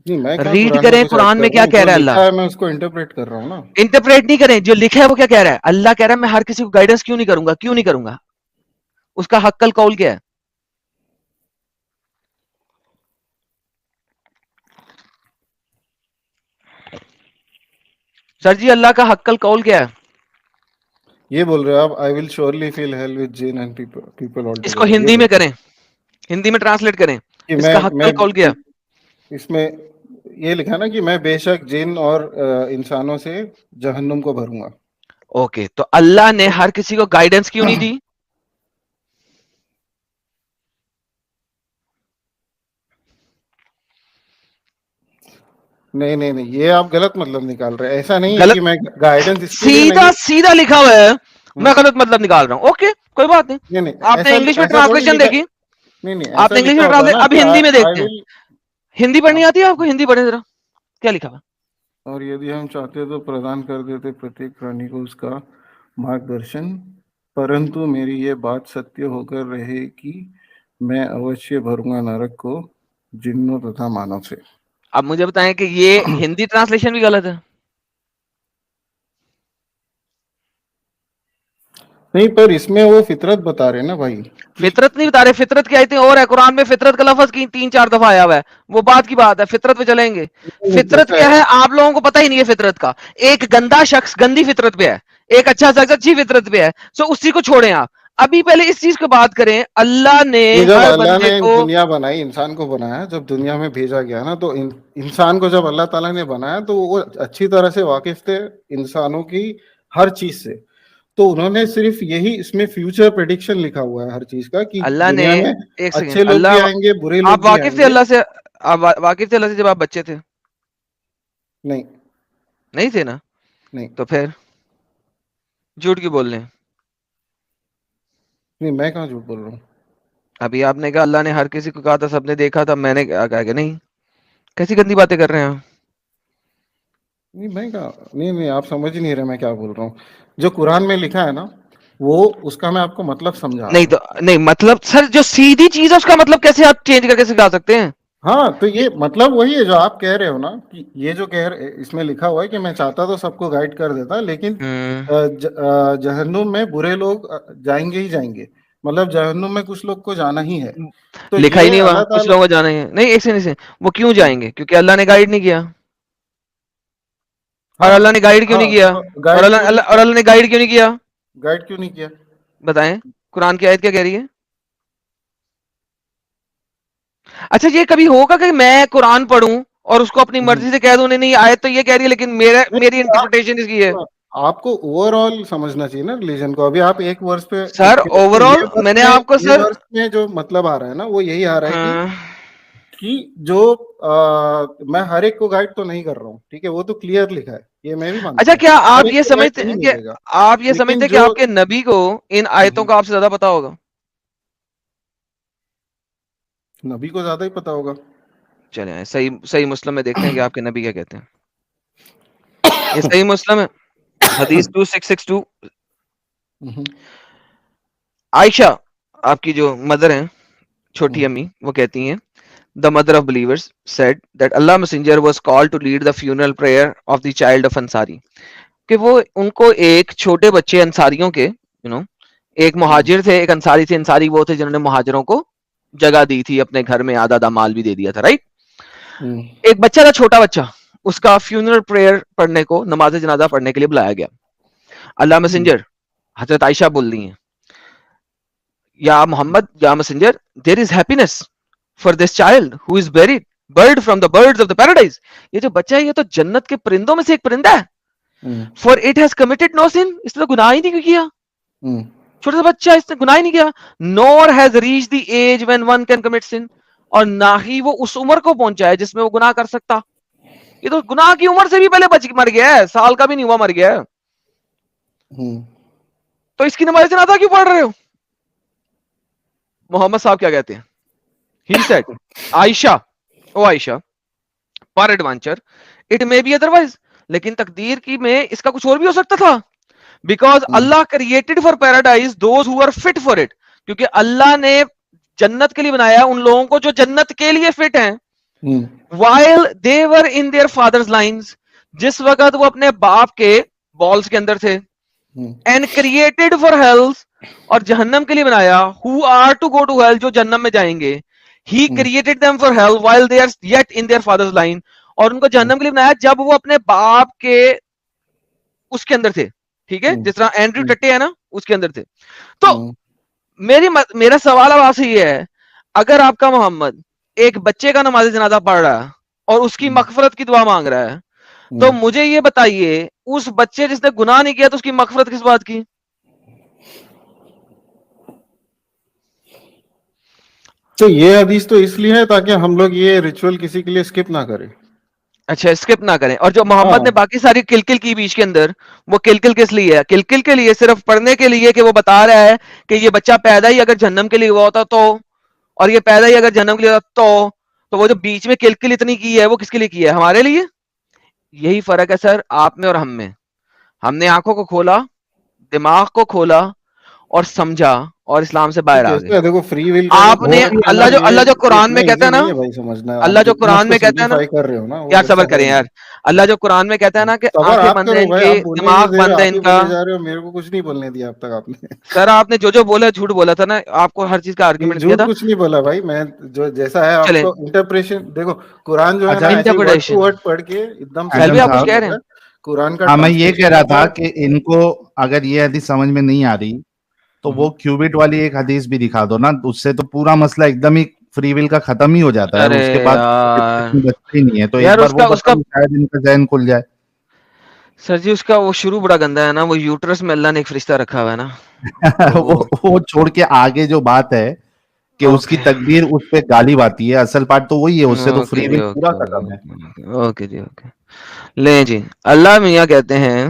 [SPEAKER 1] نہیں, میں کہاں
[SPEAKER 2] ریڈ
[SPEAKER 1] قرآن میں
[SPEAKER 2] کریں
[SPEAKER 1] کچھ ایڈ
[SPEAKER 2] قرآن میں
[SPEAKER 1] کر رہا
[SPEAKER 2] کیا
[SPEAKER 1] ہوں,
[SPEAKER 2] کہہ
[SPEAKER 1] جو
[SPEAKER 2] رہا ہے
[SPEAKER 1] لکھا
[SPEAKER 2] اللہ.
[SPEAKER 1] ہے میں اس کو انٹرپریٹ کر رہا ہوں نا.
[SPEAKER 2] انٹرپریٹ نہیں کریں, جو لکھا ہے وہ کیا کہہ رہا ہے. اللہ کہہ رہا ہے میں ہر کسی کو گائیڈنس کیوں نہیں کروں گا, کیوں نہیں کروں گا, اس کا حق القول کیا ہے. سر جی, اللہ کا حق القول کیا ہے؟
[SPEAKER 1] یہ بول رہے آپ, I will surely fill hell with jinn and people all
[SPEAKER 2] اس کو
[SPEAKER 1] together, یہ
[SPEAKER 2] ہندی
[SPEAKER 1] بول
[SPEAKER 2] میں کریں, ہندی میں ٹرانسلیٹ کریں.
[SPEAKER 1] کہ
[SPEAKER 2] اس کا حق
[SPEAKER 1] میں
[SPEAKER 2] القول کیا ہے؟
[SPEAKER 1] اس میں یہ لکھا نا کہ میں بے شک جن اور انسانوں سے جہنم کو بھروں گا.
[SPEAKER 2] اوکے, تو اللہ نے ہر کسی کو گائیڈنس کیوں نہیں دی؟
[SPEAKER 1] نہیں نہیں نہیں, یہ آپ غلط مطلب نکال رہے ہیں. ایسا نہیں ہے
[SPEAKER 2] غلط,
[SPEAKER 1] کہ میں گائیڈنس اس کے لیے
[SPEAKER 2] سیدھا
[SPEAKER 1] نہیں.
[SPEAKER 2] سیدھا لکھا ہوا ہے, میں غلط مطلب نکال رہا ہوں. اوکے, کوئی بات نہیں.
[SPEAKER 1] نہیں نہیں,
[SPEAKER 2] آپ نے انگلش میں
[SPEAKER 1] ایسا تھوڑی
[SPEAKER 2] ٹرانسلیشن
[SPEAKER 1] لکھا.
[SPEAKER 2] دیکھی,
[SPEAKER 1] نہیں نہیں,
[SPEAKER 2] آپ
[SPEAKER 1] ایسا
[SPEAKER 2] نے انگلش
[SPEAKER 1] لکھا
[SPEAKER 2] میں
[SPEAKER 1] ہوتا
[SPEAKER 2] ٹرانسلیٹ,
[SPEAKER 1] نا
[SPEAKER 2] اب
[SPEAKER 1] کہ
[SPEAKER 2] ہندی میں
[SPEAKER 1] I
[SPEAKER 2] دیکھتے ہیں.
[SPEAKER 1] will.
[SPEAKER 2] ہندی پڑھنی آتی ہے آپ کو؟ ہندی پڑھیں ذرا, کیا لکھا ہوا.
[SPEAKER 1] اور یدی ہم چاہتے تو پردان کر دیتے پرتیک پرانی کو اس کا مارگ درشن, پرنتو میری یہ بات ستیہ ہو کر رہے کہ میں اوشیہ بھروں گا نرک کو جنوں تتھا مانو سے.
[SPEAKER 2] اب مجھے بتائیں کہ یہ ہندی ٹرانسلیشن بھی غلط ہے.
[SPEAKER 1] نہیں, پر اس میں وہ فطرت بتا رہے نا بھائی.
[SPEAKER 2] فطرت نہیں بتا رہے, فطرت کی آیتیں اور ہے. قرآن میں فطرت کا لفظ 3-4 دفعہ آیا ہوا ہے, وہ بات کی بات ہے. فطرت پہ چلیں گے. فطرت کیا ہے آپ لوگوں کو پتہ ہی نہیں ہے فطرت کا. ایک گندا شخص گندی فطرت پہ ہے, ایک اچھا شخص اچھی فطرت پہ ہے, سو اسی کو چھوڑیں آپ. ابھی پہلے اس چیز کو بات کریں, اللہ نے
[SPEAKER 1] جب
[SPEAKER 2] ہر
[SPEAKER 1] اللہ
[SPEAKER 2] بندے
[SPEAKER 1] نے
[SPEAKER 2] کو,
[SPEAKER 1] دنیا بنائی, انسان کو بنایا, جب دنیا میں بھیجا گیا نا, تو انسان کو جب اللہ تعالیٰ نے بنایا تو وہ اچھی طرح سے واقف تھے انسانوں کی ہر چیز سے. تو انہوں نے صرف یہی, اس میں فیوچر پریڈکشن لکھا ہوا ہے ہر چیز کا, کہ
[SPEAKER 2] اللہ نے,
[SPEAKER 1] دنیا میں
[SPEAKER 2] ایک
[SPEAKER 1] اچھے
[SPEAKER 2] سیکنڈ,
[SPEAKER 1] لوگ بھی
[SPEAKER 2] اللہ,
[SPEAKER 1] آئیں گے, برے
[SPEAKER 2] آپ
[SPEAKER 1] لوگ بھی
[SPEAKER 2] واقف
[SPEAKER 1] آئیں
[SPEAKER 2] تھے
[SPEAKER 1] گے.
[SPEAKER 2] اللہ سے, آپ واقف تھے اللہ سے جب آپ بچے تھے؟
[SPEAKER 1] نہیں
[SPEAKER 2] نہیں تھے نا,
[SPEAKER 1] نہیں.
[SPEAKER 2] تو پھر جھوٹ کیوں بول رہے ہیں؟
[SPEAKER 1] نہیں میں کہاں جھوٹ بول رہا ہوں.
[SPEAKER 2] ابھی آپ نے کہا اللہ نے ہر کسی کو کہا تھا, سب نے دیکھا تھا, میں نے کہا کہ نہیں. کیسی گندی باتیں کر رہے ہیں.
[SPEAKER 1] نہیں میں کہا نہیں آپ سمجھ نہیں رہے میں کیا بول رہا ہوں. جو قرآن میں لکھا ہے نا وہ اس کا میں آپ کو مطلب سمجھا رہا
[SPEAKER 2] نہیں
[SPEAKER 1] ہوں.
[SPEAKER 2] تو نہیں مطلب سر جو سیدھی چیز ہے اس کا مطلب کیسے آپ چینج کر کے سکھا سکتے ہیں؟
[SPEAKER 1] ہاں تو یہ مطلب وہی ہے جو آپ کہہ رہے ہو نا, کہ یہ جو اس میں لکھا ہوا ہے کہ میں چاہتا تو سب کو گائیڈ کر دیتا, لیکن جہنم میں برے لوگ جائیں گے ہی جائیں گے. مطلب جہنم میں کچھ لوگ کو جانا ہی ہے. تو
[SPEAKER 2] لکھا ہی
[SPEAKER 1] یہ
[SPEAKER 2] نہیں ہوا
[SPEAKER 1] اللہ
[SPEAKER 2] کچھ
[SPEAKER 1] تعالیٰ
[SPEAKER 2] لوگوں کو جانا ہے. نہیں ایک سے وہ کیوں جائیں گے؟ کیونکہ اللہ نے گائیڈ نہیں کیا. اور
[SPEAKER 1] ہاں
[SPEAKER 2] اللہ نے گائیڈ کیوں
[SPEAKER 1] ہاں
[SPEAKER 2] نہیں کیا؟ اور
[SPEAKER 1] گائیڈ کیوں نہیں کیا,
[SPEAKER 2] اللہ نے گائیڈ کیوں نہیں کیا؟
[SPEAKER 1] گائیڈ کیوں نہیں کیا
[SPEAKER 2] بتائیں قرآن کی آیت کیا کہہ رہی ہے؟ اچھا یہ کبھی ہوگا کہ میں قرآن پڑھوں اور اس کو اپنی مرضی سے کہہ دوں نہیں آیت تو یہ کہہ رہی ہے لیکن میری انٹرپریٹیشن اس کی ہے.
[SPEAKER 1] آپ کو اوور آل سمجھنا چاہیے نا ریلیجن کو. ابھی آپ ایک ورس پہ
[SPEAKER 2] سر اوور آل میں نے آپ کو
[SPEAKER 1] یہ
[SPEAKER 2] سر
[SPEAKER 1] ورس میں جو مطلب آ رہا ہے نا وہ یہی آ رہا ہے کہ جو میں ہر ایک کو گائیڈ تو نہیں کر رہا ہوں, ٹھیک ہے, وہ تو کلیئر لکھا ہے, یہ میں بھی مانتا
[SPEAKER 2] اچھا
[SPEAKER 1] ہوں
[SPEAKER 2] کیا
[SPEAKER 1] ہر
[SPEAKER 2] آپ
[SPEAKER 1] ایک
[SPEAKER 2] یہ
[SPEAKER 1] کو گائیڈ
[SPEAKER 2] سمجھتے
[SPEAKER 1] نہیں
[SPEAKER 2] کہ
[SPEAKER 1] ملے گا,
[SPEAKER 2] آپ یہ
[SPEAKER 1] لیکن
[SPEAKER 2] سمجھتے کہ
[SPEAKER 1] جو
[SPEAKER 2] آپ کے نبی کو ان آیتوں کا آپ سے زیادہ پتا ہوگا؟
[SPEAKER 1] نبی کو زیادہ ہی پتا ہوگا.
[SPEAKER 2] چلیں صحیح مسلم میں دیکھتے ہیں کہ آپ کے نبی کیا کہتے ہیں. یہ صحیح مسلم ہے, حدیث 2662. عائشہ آپ کی جو مدر ہیں, چھوٹی امی, وہ کہتی ہیں the mother of believers said that Allah messenger was called to lead the funeral prayer of the child of Ansari. کہ وہ ان کو ایک چھوٹے بچے انصاریوں کے ایک مہاجر تھے, ایک انصاری تھے. انصاری وہ تھے جنہوں نے مہاجروں کو جگہ دی تھی اپنے گھر میں, آدھا مال بھی دے دیا تھا, رائٹ. ایک بچہ تھا, چھوٹا بچہ, اس کا فیونرل پریئر پڑھنے کو, نماز جنازہ پڑھنے کے لیے بلایا گیا. اللہ میسنجر, حضرت عائشہ بول رہی ہیں, یا محمد, یا messenger, there is happiness for this child who is buried bird from the birds of the paradise. یہ جو بچہ ہے یہ تو جنت کے پرندوں میں سے ایک پرندہ ہے. For it has committed no sin, اس نے گناہ ہی نہیں کیا. چھوٹا سا بچہ, اس نے گناہ ہی نہیں کیا. Nor has reached the age when one can commit sin, اور نہ ہی وہ اس عمر کو پہنچا ہے جس میں وہ گناہ کر سکتا. یہ تو گناہ کی عمر سے بھی پہلے مر گیا ہے, سال کا بھی نہیں ہوا مر گیا ہے. تو اس کی نماز جنازہ کیوں پڑھ رہے ہو؟ محمد صاحب کیا کہتے ہیں؟ He said, Aisha, O Aisha, peradventure it may be otherwise, لیکن تقدیر کی میں اس کا کچھ اور بھی ہو سکتا تھا. Because Allah created for paradise those who are fit for it, کیونکہ اللہ نے جنت کے لیے بنایا ان لوگوں کو جو جنت کے لیے فٹ ہیں. while they were in their father's lines, جس وقت وہ اپنے باپ کے بالز کے اندر تھے. and created for hell, اور جہنم کے لیے بنایا, who are to go to hell, جو جہنم میں جائیں گے. He created them for hell while they are yet in their father's line, اور ان کو جہنم کے لیے بنایا جب وہ اپنے باپ کے اس کے اندر تھے. ٹھیک ہے, جس طرح اینڈریو ٹٹے ہے نا, اس کے اندر تھے. تو میرا سوال اب آپ سے یہ ہے, اگر آپ کا محمد ایک بچے کا نماز جنازہ پڑھ رہا ہے اور اس کی مغفرت کی دعا مانگ رہا ہے, تو مجھے یہ بتائیے اس بچے جس نے گناہ نہیں کیا تو اس کی مغفرت کس بات کی؟
[SPEAKER 1] تو یہ حدیث تو اس لیے ہے تاکہ ہم لوگ یہ ریچول کسی کے لیے اسکپ نہ کریں.
[SPEAKER 2] اچھا اسکپ نہ کریں. اور جو محمد نے باقی ساری کلکل کی بیچ کے اندر, وہ کلکل کس لیے ہے؟ کلکل کے لیے, صرف پڑھنے کے لیے کہ وہ بتا رہا ہے کہ یہ بچہ پیدا ہی اگر جہنم کے لیے ہوا ہوتا تو, اور یہ پیدا ہی اگر جہنم کے لیے ہوتا تو وہ جو بیچ میں کلکل اتنی کی ہے وہ کس کے لیے کی ہے؟ ہمارے لیے. یہی فرق ہے سر آپ میں اور ہم میں. ہم نے آنکھوں کو کھولا, دماغ کو کھولا اور سمجھا اور اسلام سے باہر آ گئے.
[SPEAKER 1] دیکھو فری ول
[SPEAKER 2] آپ نے اللہ جو قرآن میں کہتا ہے نا,
[SPEAKER 1] بھائی سمجھنا,
[SPEAKER 2] اللہ جو قرآن میں کہتا ہے نا,
[SPEAKER 1] کر رہے ہو نا,
[SPEAKER 2] یار صبر کریں یار, اللہ جو قرآن میں کہتا ہے نا کہ
[SPEAKER 1] صبر
[SPEAKER 2] آنکھیں
[SPEAKER 1] آپ
[SPEAKER 2] بند ہیں
[SPEAKER 1] کرو
[SPEAKER 2] ان
[SPEAKER 1] بھائی,
[SPEAKER 2] کے,
[SPEAKER 1] آپ بولنے نہیں
[SPEAKER 2] دماغ
[SPEAKER 1] دے رہے,
[SPEAKER 2] بند ہے
[SPEAKER 1] آپ
[SPEAKER 2] ان
[SPEAKER 1] ہی
[SPEAKER 2] کا.
[SPEAKER 1] بولے جا رہے ہو, میرے کو کچھ نہیں بولنے دیا اب تک آپ نے.
[SPEAKER 2] سر آپ نے جو بولا جھوٹ بولا تھا نا, آپ کو ہر چیز کا آرگومنٹ دیا
[SPEAKER 1] جھوٹ
[SPEAKER 2] تھا.
[SPEAKER 1] کچھ نہیں بولا بھائی میں, جو جیسا ہے آپ
[SPEAKER 2] چلیں
[SPEAKER 1] کو انٹرپریشن دیکھو, قرآن جو ہے نا ایسے ورڈ ٹو
[SPEAKER 2] انٹرپریٹیشن,
[SPEAKER 1] ورڈ پڑھ کے ایک دم
[SPEAKER 2] سیلوی آپ کچھ
[SPEAKER 1] سمجھنا
[SPEAKER 2] کہہ رہے
[SPEAKER 1] ہوتا
[SPEAKER 2] ہیں؟
[SPEAKER 1] ہے. قرآن کا
[SPEAKER 3] ہاں میں یہ کہہ
[SPEAKER 1] ٹرانسلیشن
[SPEAKER 3] رہا
[SPEAKER 1] ہوتا
[SPEAKER 3] تھا
[SPEAKER 1] ہے.
[SPEAKER 3] کہ ان کو اگر یہ حدیث سمجھ میں نہیں آ رہی تو وہ کیوبٹ والی ایک حدیث بھی دکھا دو نا, اس سے تو پورا مسئلہ ایک دم ہی فری ول کا ختم ہی ہو جاتا ہے,
[SPEAKER 2] ارے
[SPEAKER 3] اس کے بعد
[SPEAKER 2] یار
[SPEAKER 3] بچتا ہی نہیں ہے. تو ایک
[SPEAKER 2] یار
[SPEAKER 3] بار
[SPEAKER 2] اس
[SPEAKER 3] وہ
[SPEAKER 2] کا
[SPEAKER 3] بتا دو, شاید ان کا ذہن کھل جائے.
[SPEAKER 2] سر جی اس کا وہ شروع بڑا گندا ہے نا, وہ یوٹرس میں اللہ نے ایک فرشتہ رکھا ہوا ہے نا.
[SPEAKER 3] وہ چھوڑ کے آگے جو بات ہے کہ اس کی تقدیر اس پہ غالب آتی ہے, اصل پارٹ تو وہی ہے, اس سے تو
[SPEAKER 2] اوکے
[SPEAKER 3] فری
[SPEAKER 2] جی,
[SPEAKER 3] ول پورا
[SPEAKER 2] اوکے
[SPEAKER 3] ختم ہے.
[SPEAKER 2] اوکے جی, اوکے لیں جی. اللہ میاں کہتے ہیں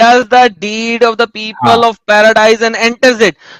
[SPEAKER 2] does the deed of the people of paradise and enters it.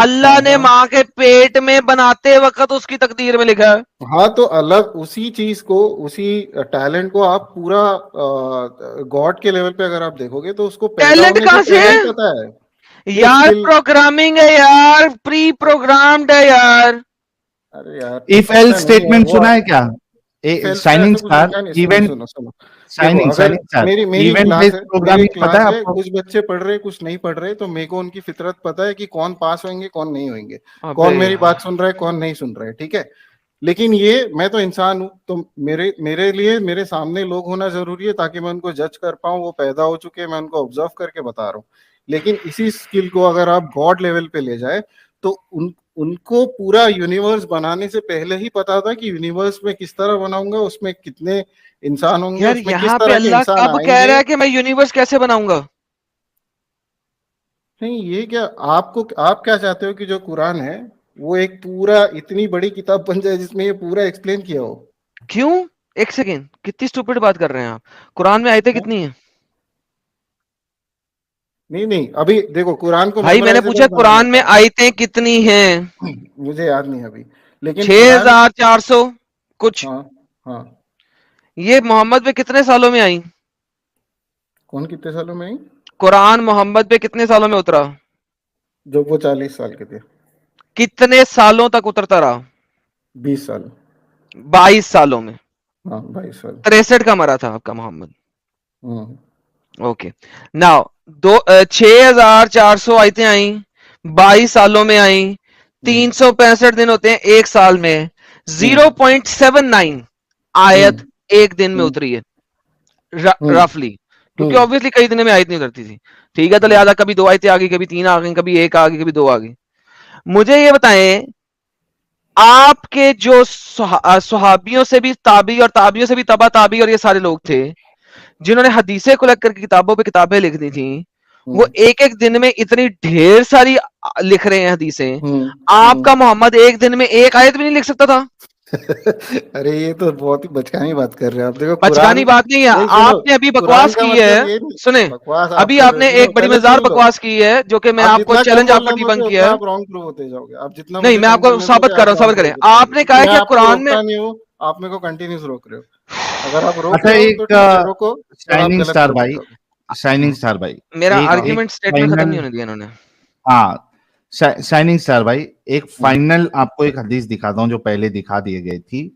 [SPEAKER 2] اللہ نے ماں کے پیٹ میں بناتے وقت اس کی تقدیر میں لکھا ہے.
[SPEAKER 1] ہاں تو الگ اسی چیز کو, اسی ٹیلنٹ کو آپ پورا گاڈ کے لیول پہ اگر آپ دیکھو گے تو اس کو پیدا
[SPEAKER 2] ٹیلنٹ
[SPEAKER 1] ہونے
[SPEAKER 2] کہاں
[SPEAKER 1] سے
[SPEAKER 2] سے
[SPEAKER 1] پہلے
[SPEAKER 2] ہے
[SPEAKER 1] ہی پتا ہے.
[SPEAKER 2] یار؟ پروگرامنگ ہے یار, پری پروگرامڈ ہے یار.
[SPEAKER 1] ارے یار
[SPEAKER 3] if else statement سنا ہے کیا؟ شائننگ اسٹار ایونٹ
[SPEAKER 1] میری کلاس
[SPEAKER 3] پتا ہے
[SPEAKER 1] ہے, کچھ بچے پڑھ رہے کچھ نہیں پڑھ رہے, تو میرے کو ان کی فطرت پتا ہے کہ کون پاس ہوئیں گے کون نہیں ہوئیں گے, کون میری بات سن رہا ہے کون نہیں سن رہا ہے, ٹھیک ہے. لیکن یہ میں تو انسان ہوں, تو میرے لیے میرے سامنے لوگ ہونا ضروری ہے تاکہ میں ان کو جج کر پاؤں. وہ پیدا ہو چکے, میں ان کو آبزرو کر کے بتا رہا ہوں. لیکن اسی اسکل کو اگر آپ گاڈ لیول پہ لے جائے تو ان کو پورا یونیورس بنانے سے پہلے ہی پتا تھا کہ یونیورس میں کس طرح بناؤں گا, اس میں کتنے انسان ہوں گے,
[SPEAKER 2] یار
[SPEAKER 1] اس میں کس
[SPEAKER 2] یہاں پہ
[SPEAKER 1] طرح کے
[SPEAKER 2] اللہ
[SPEAKER 1] انسان
[SPEAKER 2] کب
[SPEAKER 1] آئیں
[SPEAKER 2] کہہ
[SPEAKER 1] گے.
[SPEAKER 2] رہا ہے کہ میں یونیورس کیسے بناؤں گا؟
[SPEAKER 1] نہیں یہ کیا آپ کیا چاہتے ہو کہ جو قرآن ہے وہ ایک پورا اتنی بڑی کتاب بن جائے جس میں یہ پورا ایکسپلین کیا ہو؟
[SPEAKER 2] کیوں؟ ایک سیکنڈ, کتنی اسٹوپڈ بات کر رہے ہیں آپ. قرآن میں آیتیں کتنی ہیں؟
[SPEAKER 1] نہیں ابھی دیکھو قرآن کو
[SPEAKER 2] بھائی میں نے پوچھا قرآن میں آیتیں کتنی ہیں؟
[SPEAKER 1] مجھے یاد نہیں ابھی, لیکن
[SPEAKER 2] 6400 کچھ.
[SPEAKER 1] ہاں
[SPEAKER 2] یہ محمد پہ کتنے سالوں میں آئی؟
[SPEAKER 1] کون کتنے سالوں میں آئی؟
[SPEAKER 2] قرآن محمد پہ کتنے سالوں میں اترا؟
[SPEAKER 1] جب وہ 40 سال کے تھے.
[SPEAKER 2] کتنے سالوں تک اترتا رہا؟
[SPEAKER 1] 20 سال.
[SPEAKER 2] 22 سالوں میں.
[SPEAKER 1] ہاں 22 سال.
[SPEAKER 2] 63 کا مرا تھا آپ کا محمد. اوکے ناؤ 6400 آیتیں آئیں, 22 سالوں میں آئیں, 365 دن ہوتے ہیں ایک سال میں, 0.79 آیت ایک دن میں اتری ہے رفلی, کیونکہ obviously کئی دنوں میں آیت نہیں اترتی تھی. ٹھیک ہے, تو لہٰذا کبھی 2 آیتیں آ گئی, کبھی 3 آ گئی, کبھی 1 آ گئی, کبھی 2 آ گئی. مجھے یہ بتائیں آپ کے جو صحابیوں سے بھی تابعی اور تابعیوں سے بھی تبع تابعی اور یہ سارے لوگ تھے جنہوں نے حدیثیں کلیکٹ کر کے کتابوں پہ کتابیں لکھنی تھیں, وہ ایک ایک دن میں اتنی ڈھیر ساری لکھ رہے ہیں حدیثیں. آپ کا محمد ایک دن میں ایک آیت بھی نہیں لکھ سکتا تھا؟
[SPEAKER 1] ارے یہ تو بہت ہی بچکانی بات کر رہے ہیں آپ. دیکھو
[SPEAKER 2] بچکانی بات نہیں ہے, آپ نے ابھی بکواس کی ہے. سنیں, ابھی آپ نے ایک بڑی مزیدار بکواس کی ہے جو کہ میں آپ کو چیلنج آپ پر ڈی بنک کیا ہے.
[SPEAKER 1] آپ رانگ پروو ہوتے جاؤ گے, آپ جتنا
[SPEAKER 2] نہیں, میں آپ کو ثابت کر رہا ہوں, صبر کریں. آپ نے کہا کہ قرآن میں
[SPEAKER 1] آپ میرے کو کنٹینیوس روک رہے ہو. اگر آپ روک
[SPEAKER 3] اچھا
[SPEAKER 1] رہے ہو
[SPEAKER 3] ایک
[SPEAKER 1] تو ٹھیک ہے روکو,
[SPEAKER 3] شائننگ اسٹار بھائی, شائننگ اسٹار بھائی
[SPEAKER 2] میرا آرگیومنٹ اسٹیٹمنٹ ختم نہیں ہونے دیا انہوں نے.
[SPEAKER 3] ہاں شائننگ اسٹار بھائی, ایک فائنل آپ کو ایک حدیث دکھاتا ہوں جو پہلے دکھا دی گئی تھی.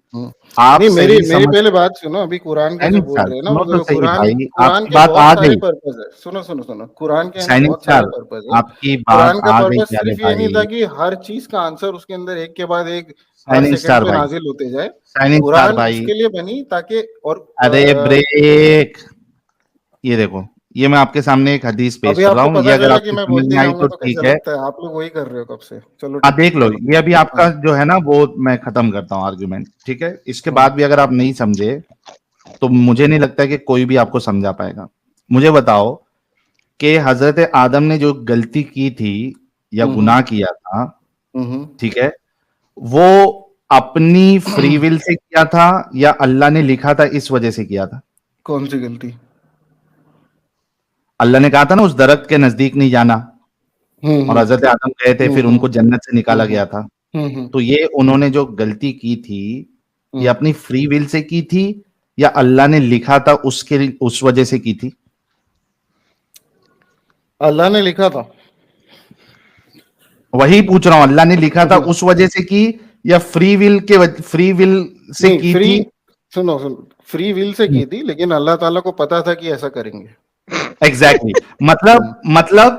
[SPEAKER 3] آپ
[SPEAKER 1] میری پہلے بات سنو, ابھی قرآن کا جو بول رہے ہیں نا, قرآن کے بہت سارے پرپز ہے. سنو قرآن کے بہت سارے پرپز ہے. قرآن کا پرپز صرف یہ نہیں تھا کہ ہر چیز کا آنسر اس کے اندر ایک کے بعد ایک ہر سیکنڈ پہ نازل ہوتے جائے. قرآن اس کے لیے بنی تاکہ, اور
[SPEAKER 3] ارے بریک, یہ دیکھو یہ میں آپ کے سامنے ایک حدیث پیش کر رہا ہوں, یہ اگر آپ کو سمجھ میں آئی تو ٹھیک ہے.
[SPEAKER 1] آپ لوگ وہی کر رہے ہو کب سے, چلو
[SPEAKER 3] دیکھ لو, یہ ابھی آپ کا جو ہے نا وہ میں ختم کرتا ہوں آرگیومنٹ, ٹھیک ہے. اس کے بعد بھی اگر آپ نہیں سمجھے تو مجھے نہیں لگتا کہ کوئی بھی آپ کو سمجھا پائے گا. مجھے بتاؤ کہ حضرت آدم نے جو غلطی کی تھی یا گناہ کیا تھا, ٹھیک ہے, وہ اپنی فری ول سے کیا تھا یا اللہ نے لکھا تھا اس وجہ سے کیا تھا؟
[SPEAKER 1] کون سی غلطی؟
[SPEAKER 3] اللہ نے کہا تھا نا اس درخت کے نزدیک نہیں جانا, اور حضرت آدم گئے تھے, پھر ان کو جنت سے نکالا گیا تھا. تو یہ انہوں نے جو غلطی کی تھی یہ اپنی فری ول سے کی تھی یا اللہ نے لکھا تھا اس وجہ سے کی تھی؟
[SPEAKER 1] اللہ نے لکھا تھا.
[SPEAKER 3] وہی پوچھ رہا ہوں, اللہ نے لکھا تھا اس وجہ سے کی یا فری ول سے کی تھی؟
[SPEAKER 1] سنو فری ول سے کی تھی, لیکن اللہ تعالیٰ کو پتا تھا کہ ایسا کریں گے.
[SPEAKER 3] ایگزیکٹلی, مطلب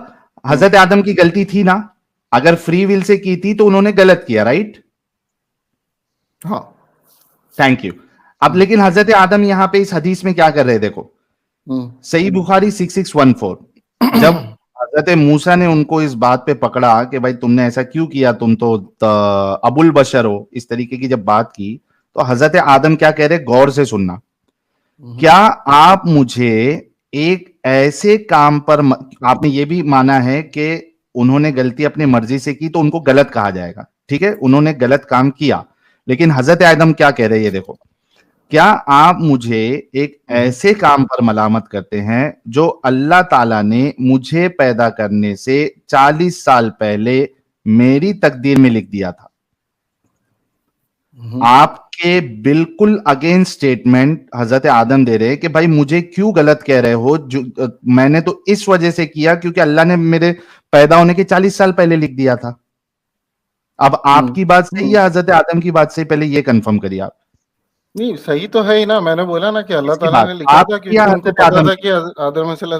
[SPEAKER 3] حضرت آدم کی غلطی تھی نا, اگر فری ول سے کی تھی تو انہوں نے غلط کیا, رائٹ؟
[SPEAKER 1] ہاں
[SPEAKER 3] تھینک یو. اب لیکن حضرت آدم یہاں پہ اس حدیث میں کیا کر رہے, دیکھو صحیح بخاری 6614, جب حضرت موسیٰ نے ان کو اس بات پہ پکڑا کہ بھائی تم نے ایسا کیوں کیا, تم تو ابو البشر ہو, اس طریقے کی جب بات کی تو حضرت آدم کیا کہہ رہے, غور سے سننا, کیا آپ مجھے ایک ایسے کام پر, آپ نے یہ بھی مانا ہے کہ انہوں نے غلطی اپنی مرضی سے کی تو ان کو غلط کہا جائے گا, ٹھیک ہے, انہوں نے غلط کام کیا, لیکن حضرت آدم کیا کہہ رہے, یہ دیکھو, کیا آپ مجھے ایک ایسے کام پر ملامت کرتے ہیں جو اللہ تعالیٰ نے مجھے پیدا کرنے سے 40 سال پہلے میری تقدیر میں لکھ دیا تھا. آپ کے بالکل اگینسٹ اسٹیٹمنٹ حضرت آدم دے رہے کہ بھائی مجھے کیوں غلط کہہ رہے ہو, جو میں نے تو اس وجہ سے کیا کیونکہ اللہ نے میرے پیدا ہونے کے 40 سال پہلے لکھ دیا تھا. اب آپ کی بات صحیح ہے, حضرت آدم کی بات صحیح, پہلے یہ کنفرم کریے آپ.
[SPEAKER 1] نہیں صحیح تو ہے ہی نا, میں نے بولا نا کہ اللہ تعالیٰ نے لکھا تھا کیونکہ ان کو پتا تھا کہ آدم علیہ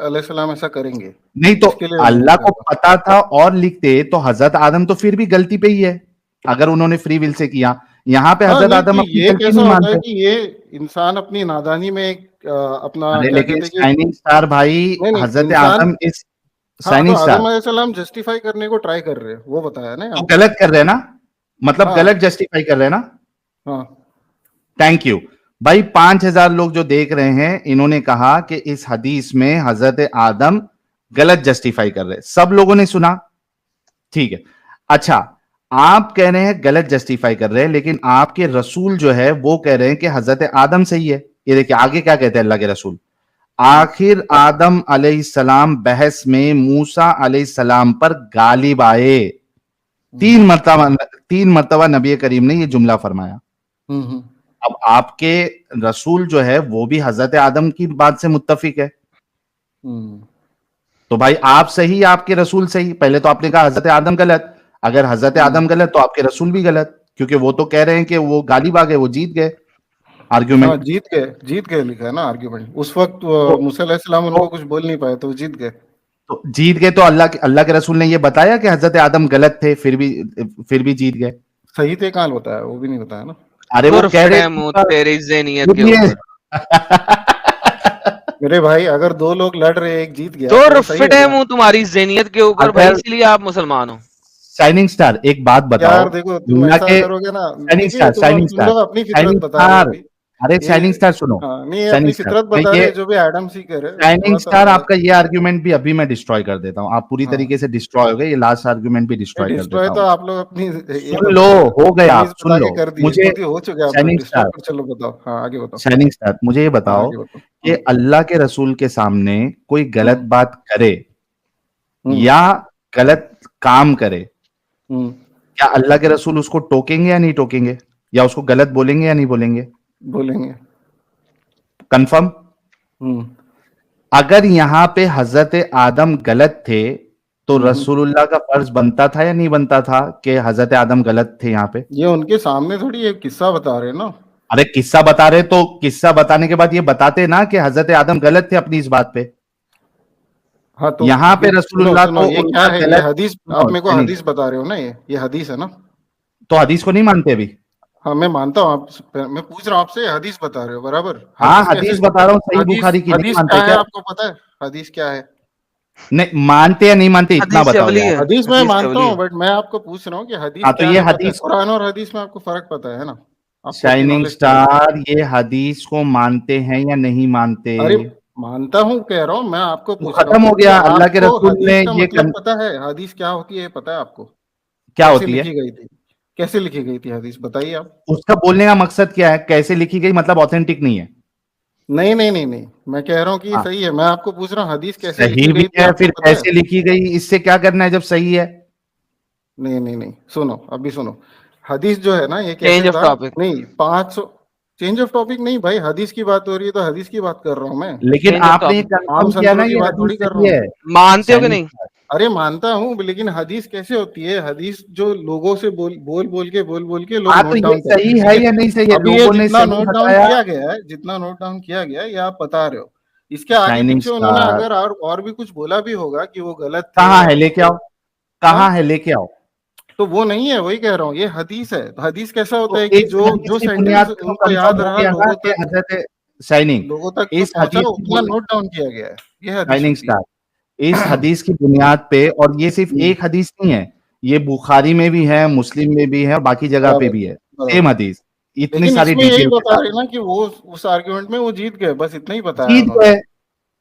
[SPEAKER 1] السلام ایسا کریں گے.
[SPEAKER 3] نہیں تو اللہ کو پتا تھا اور لکھتے تو حضرت آدم تو پھر بھی غلطی پہ ہی ہے اگر انہوں نے فری ول سے کیا. یہاں پہ حضرت آدم
[SPEAKER 1] یہ کیسا ہوتا ہے کہ یہ انسان اپنی نادانی میں اپنا کیا کہتے ہیں
[SPEAKER 3] شائننگ سٹار بھائی, حضرت آدم اس
[SPEAKER 1] آدم علیہ السلام جسٹیفائی کرنے کو ٹرائی کر رہے ہیں, وہ بتایا نا
[SPEAKER 3] غلط کر رہے ہیں نا, مطلب غلط جسٹیفائی کر رہے ہیں نا.
[SPEAKER 1] ہاں
[SPEAKER 3] تھینک یو بھائی. 5000 لوگ جو دیکھ رہے ہیں انہوں نے کہا کہ اس حدیث میں حضرت آدم غلط جسٹیفائی کر رہے, سب لوگوں نے سنا, ٹھیک ہے. اچھا آپ کہہ رہے ہیں غلط جسٹیفائی کر رہے ہیں, لیکن آپ کے رسول جو ہے وہ کہہ رہے ہیں کہ حضرت آدم صحیح ہے. یہ دیکھیں آگے کیا کہتے ہیں اللہ کے رسول, آخر آدم علیہ السلام بحث میں موسیٰ علیہ السلام پر غالب آئے. 3 مرتبہ نبی کریم نے یہ جملہ فرمایا. اب آپ کے رسول جو ہے وہ بھی حضرت آدم کی بات سے متفق ہے, تو بھائی آپ صحیح, آپ کے رسول صحیح. پہلے تو آپ نے کہا حضرت آدم غلط, اگر حضرت آدم غلط تو آپ کے رسول بھی غلط, کیونکہ وہ تو کہہ رہے ہیں کہ وہ غالب آ گئے, وہ جیت گئے آرگیومنٹ.
[SPEAKER 1] جیت گئے لکھا ہے نا آرگیومنٹ. اس وقت موسیٰ علیہ السلام ان کو کچھ بول نہیں پائے تو جیت گئے.
[SPEAKER 3] تو جیت گئے تو اللہ کے رسول نے یہ بتایا کہ حضرت آدم غلط تھے پھر بھی جیت گئے.
[SPEAKER 1] صحیح تھے کہاں بتایا, وہ بھی نہیں بتایا نا.
[SPEAKER 3] ارے وہ کہہ رہے
[SPEAKER 2] تیری ذہنیت کے اوپر
[SPEAKER 1] میرے بھائی, اگر 2 لوگ لڑ رہے ایک جیت گیا
[SPEAKER 2] تو فٹ ہے منہ تمہاری ذہنیت کے اوپر بھائی, اس لیے آپ مسلمان ہو.
[SPEAKER 3] شائننگ سٹار ایک بات بتاؤ
[SPEAKER 1] یار, دیکھو تم ایسا کرو گے نا, اپنی فطرت بتا رہے.
[SPEAKER 3] ارے شائننگ سٹار سنو,
[SPEAKER 1] نہیں اپنی فطرت بتا رہے جو بھی ایڈم سیکر ہے.
[SPEAKER 3] شائننگ سٹار آپ کا یہ آرگیومنٹ بھی ابھی میں ڈسٹروائے کر دیتا ہوں, آپ پوری طریقے سے ڈسٹروائے ہو گئے. یہ لاسٹ آرگیومنٹ بھی ڈسٹروائے کر دیتا ہوں.
[SPEAKER 1] تو آپ لوگ اپنی
[SPEAKER 3] سن لو, ہو گیا, سن لو. مجھے
[SPEAKER 1] ہو چکا
[SPEAKER 3] شائننگ سٹار,
[SPEAKER 1] چلو بتاؤ. ہاں آگے بتاؤ.
[SPEAKER 3] شائننگ سٹار مجھے یہ بتاؤ کہ اللہ کے رسول کے سامنے کوئی غلط بات کرے یا غلط کام کرے, کیا اللہ کے رسول اس کو ٹوکیں گے یا نہیں ٹوکیں گے, یا اس کو غلط بولیں گے یا نہیں بولیں گے؟
[SPEAKER 1] بولیں گے.
[SPEAKER 3] کنفرم. اگر یہاں پہ حضرت آدم غلط تھے تو رسول اللہ کا فرض بنتا تھا یا نہیں بنتا تھا کہ حضرت آدم غلط تھے یہاں پہ؟
[SPEAKER 1] یہ ان کے سامنے تھوڑی ایک قصہ بتا رہے نا.
[SPEAKER 3] ارے قصہ بتا رہے تو قصہ بتانے کے بعد یہ بتاتے نا کہ حضرت آدم غلط تھے اپنی اس بات پہ.
[SPEAKER 1] ہاں تو
[SPEAKER 3] یہاں پہ رسول اللہ کو
[SPEAKER 1] یہ کیا ہے, یہ حدیث آپ میرے کو حدیث بتا رہے ہو نا, یہ حدیث ہے نا.
[SPEAKER 3] تو حدیث کو نہیں مانتے ابھی؟
[SPEAKER 1] ہاں میں مانتا ہوں, میں پوچھ رہا ہوں آپ سے, حدیث بتا رہے ہو برابر.
[SPEAKER 3] ہاں حدیث بتا رہا ہوں, صحیح بخاری کی.
[SPEAKER 1] حدیث کیا ہے آپ کو پتا ہے؟ حدیث کیا ہے؟
[SPEAKER 3] نہیں مانتے یا نہیں مانتے اتنا بتاؤ.
[SPEAKER 1] حدیث میں مانتا ہوں, بٹ میں آپ کو پوچھ رہا ہوں کہ حدیث
[SPEAKER 3] تو یہ حدیث,
[SPEAKER 1] قرآن اور حدیث میں آپ کو فرق پتا ہے نا.
[SPEAKER 3] شائننگ سٹار یہ حدیث کو مانتے ہیں یا نہیں مانتے؟
[SPEAKER 1] ارے مانتا ہوں, کہہ رہا ہوں میں آپ کو پوچھ رہا ہوں.
[SPEAKER 3] ختم ہو گیا. اللہ کے رسول نے یہ
[SPEAKER 1] پتا ہے حدیث کیا ہوتی ہے, پتا ہے آپ کو
[SPEAKER 3] کیا ہوتی ہے؟
[SPEAKER 1] لکھی گئی تھی, کیسے لکھی گئی تھی حدیث, بتائیے آپ.
[SPEAKER 3] اس کا بولنے کا مقصد کیا ہے, کیسے لکھی گئی مطلب آتھینٹک نہیں ہے.
[SPEAKER 1] نہیں میں کہہ رہا ہوں کہ صحیح ہے. میں آپ کو پوچھ رہا ہوں حدیث کیسے
[SPEAKER 3] لکھی گئی ہے, پھر کیسے لکھی گئی, اس سے کیا کرنا ہے جب صحیح ہے.
[SPEAKER 1] نہیں سنو, ابھی سنو. حدیث جو ہے نا یہ چینج آف ٹاپک نہیں, 500 چینج آف ٹاپک نہیں بھائی, حدیث کی بات ہو رہی ہے تو حدیث کی بات کر رہا ہوں میں.
[SPEAKER 3] لیکن آپ نے کنفرم کیا نا یہ حدیث صحیح ہے,
[SPEAKER 2] مانتے ہو کہ نہیں؟
[SPEAKER 1] ارے مانتا ہوں, لیکن حدیث کیسے ہوتی ہے؟ حدیث جو لوگوں سے بول کے لوگ نوٹ ڈاؤن
[SPEAKER 3] صحیح ہے یا نہیں صحیح ہے, لوگوں نے
[SPEAKER 1] جتنا نوٹ ڈاؤن کیا گیا ہے, جتنا نوٹ ڈاؤن کیا گیا یہ آپ بتا رہے ہو. اس کے آگے پیچھے انہوں نے اگر اور بھی کچھ بولا بھی ہوگا کہ وہ غلط
[SPEAKER 3] کہاں ہے, لے کے آؤ, کہاں ہے لے کے آؤ.
[SPEAKER 1] تو وہ نہیں ہے, وہی کہہ رہا ہوں, یہ حدیث ہے. حدیث کیسا ہوتا ہے کہ جو سینٹینس ان کو یاد رہا لوگوں تک پہنچا, اتنا نوٹ ڈاؤن کیا گیا ہے. یہ حدیث
[SPEAKER 3] اس حدیث کی بنیاد پہ, اور یہ صرف ایک حدیث نہیں ہے, یہ بخاری میں بھی ہے, مسلم میں بھی ہے, اور باقی جگہ پہ بھی ہے سیم حدیث. اتنی ساری
[SPEAKER 1] ڈیٹیل بتا رہے نا کہ وہ اس آرگیومنٹ میں وہ جیت گئے, بس اتنا ہی بتایا
[SPEAKER 3] جیت گئے.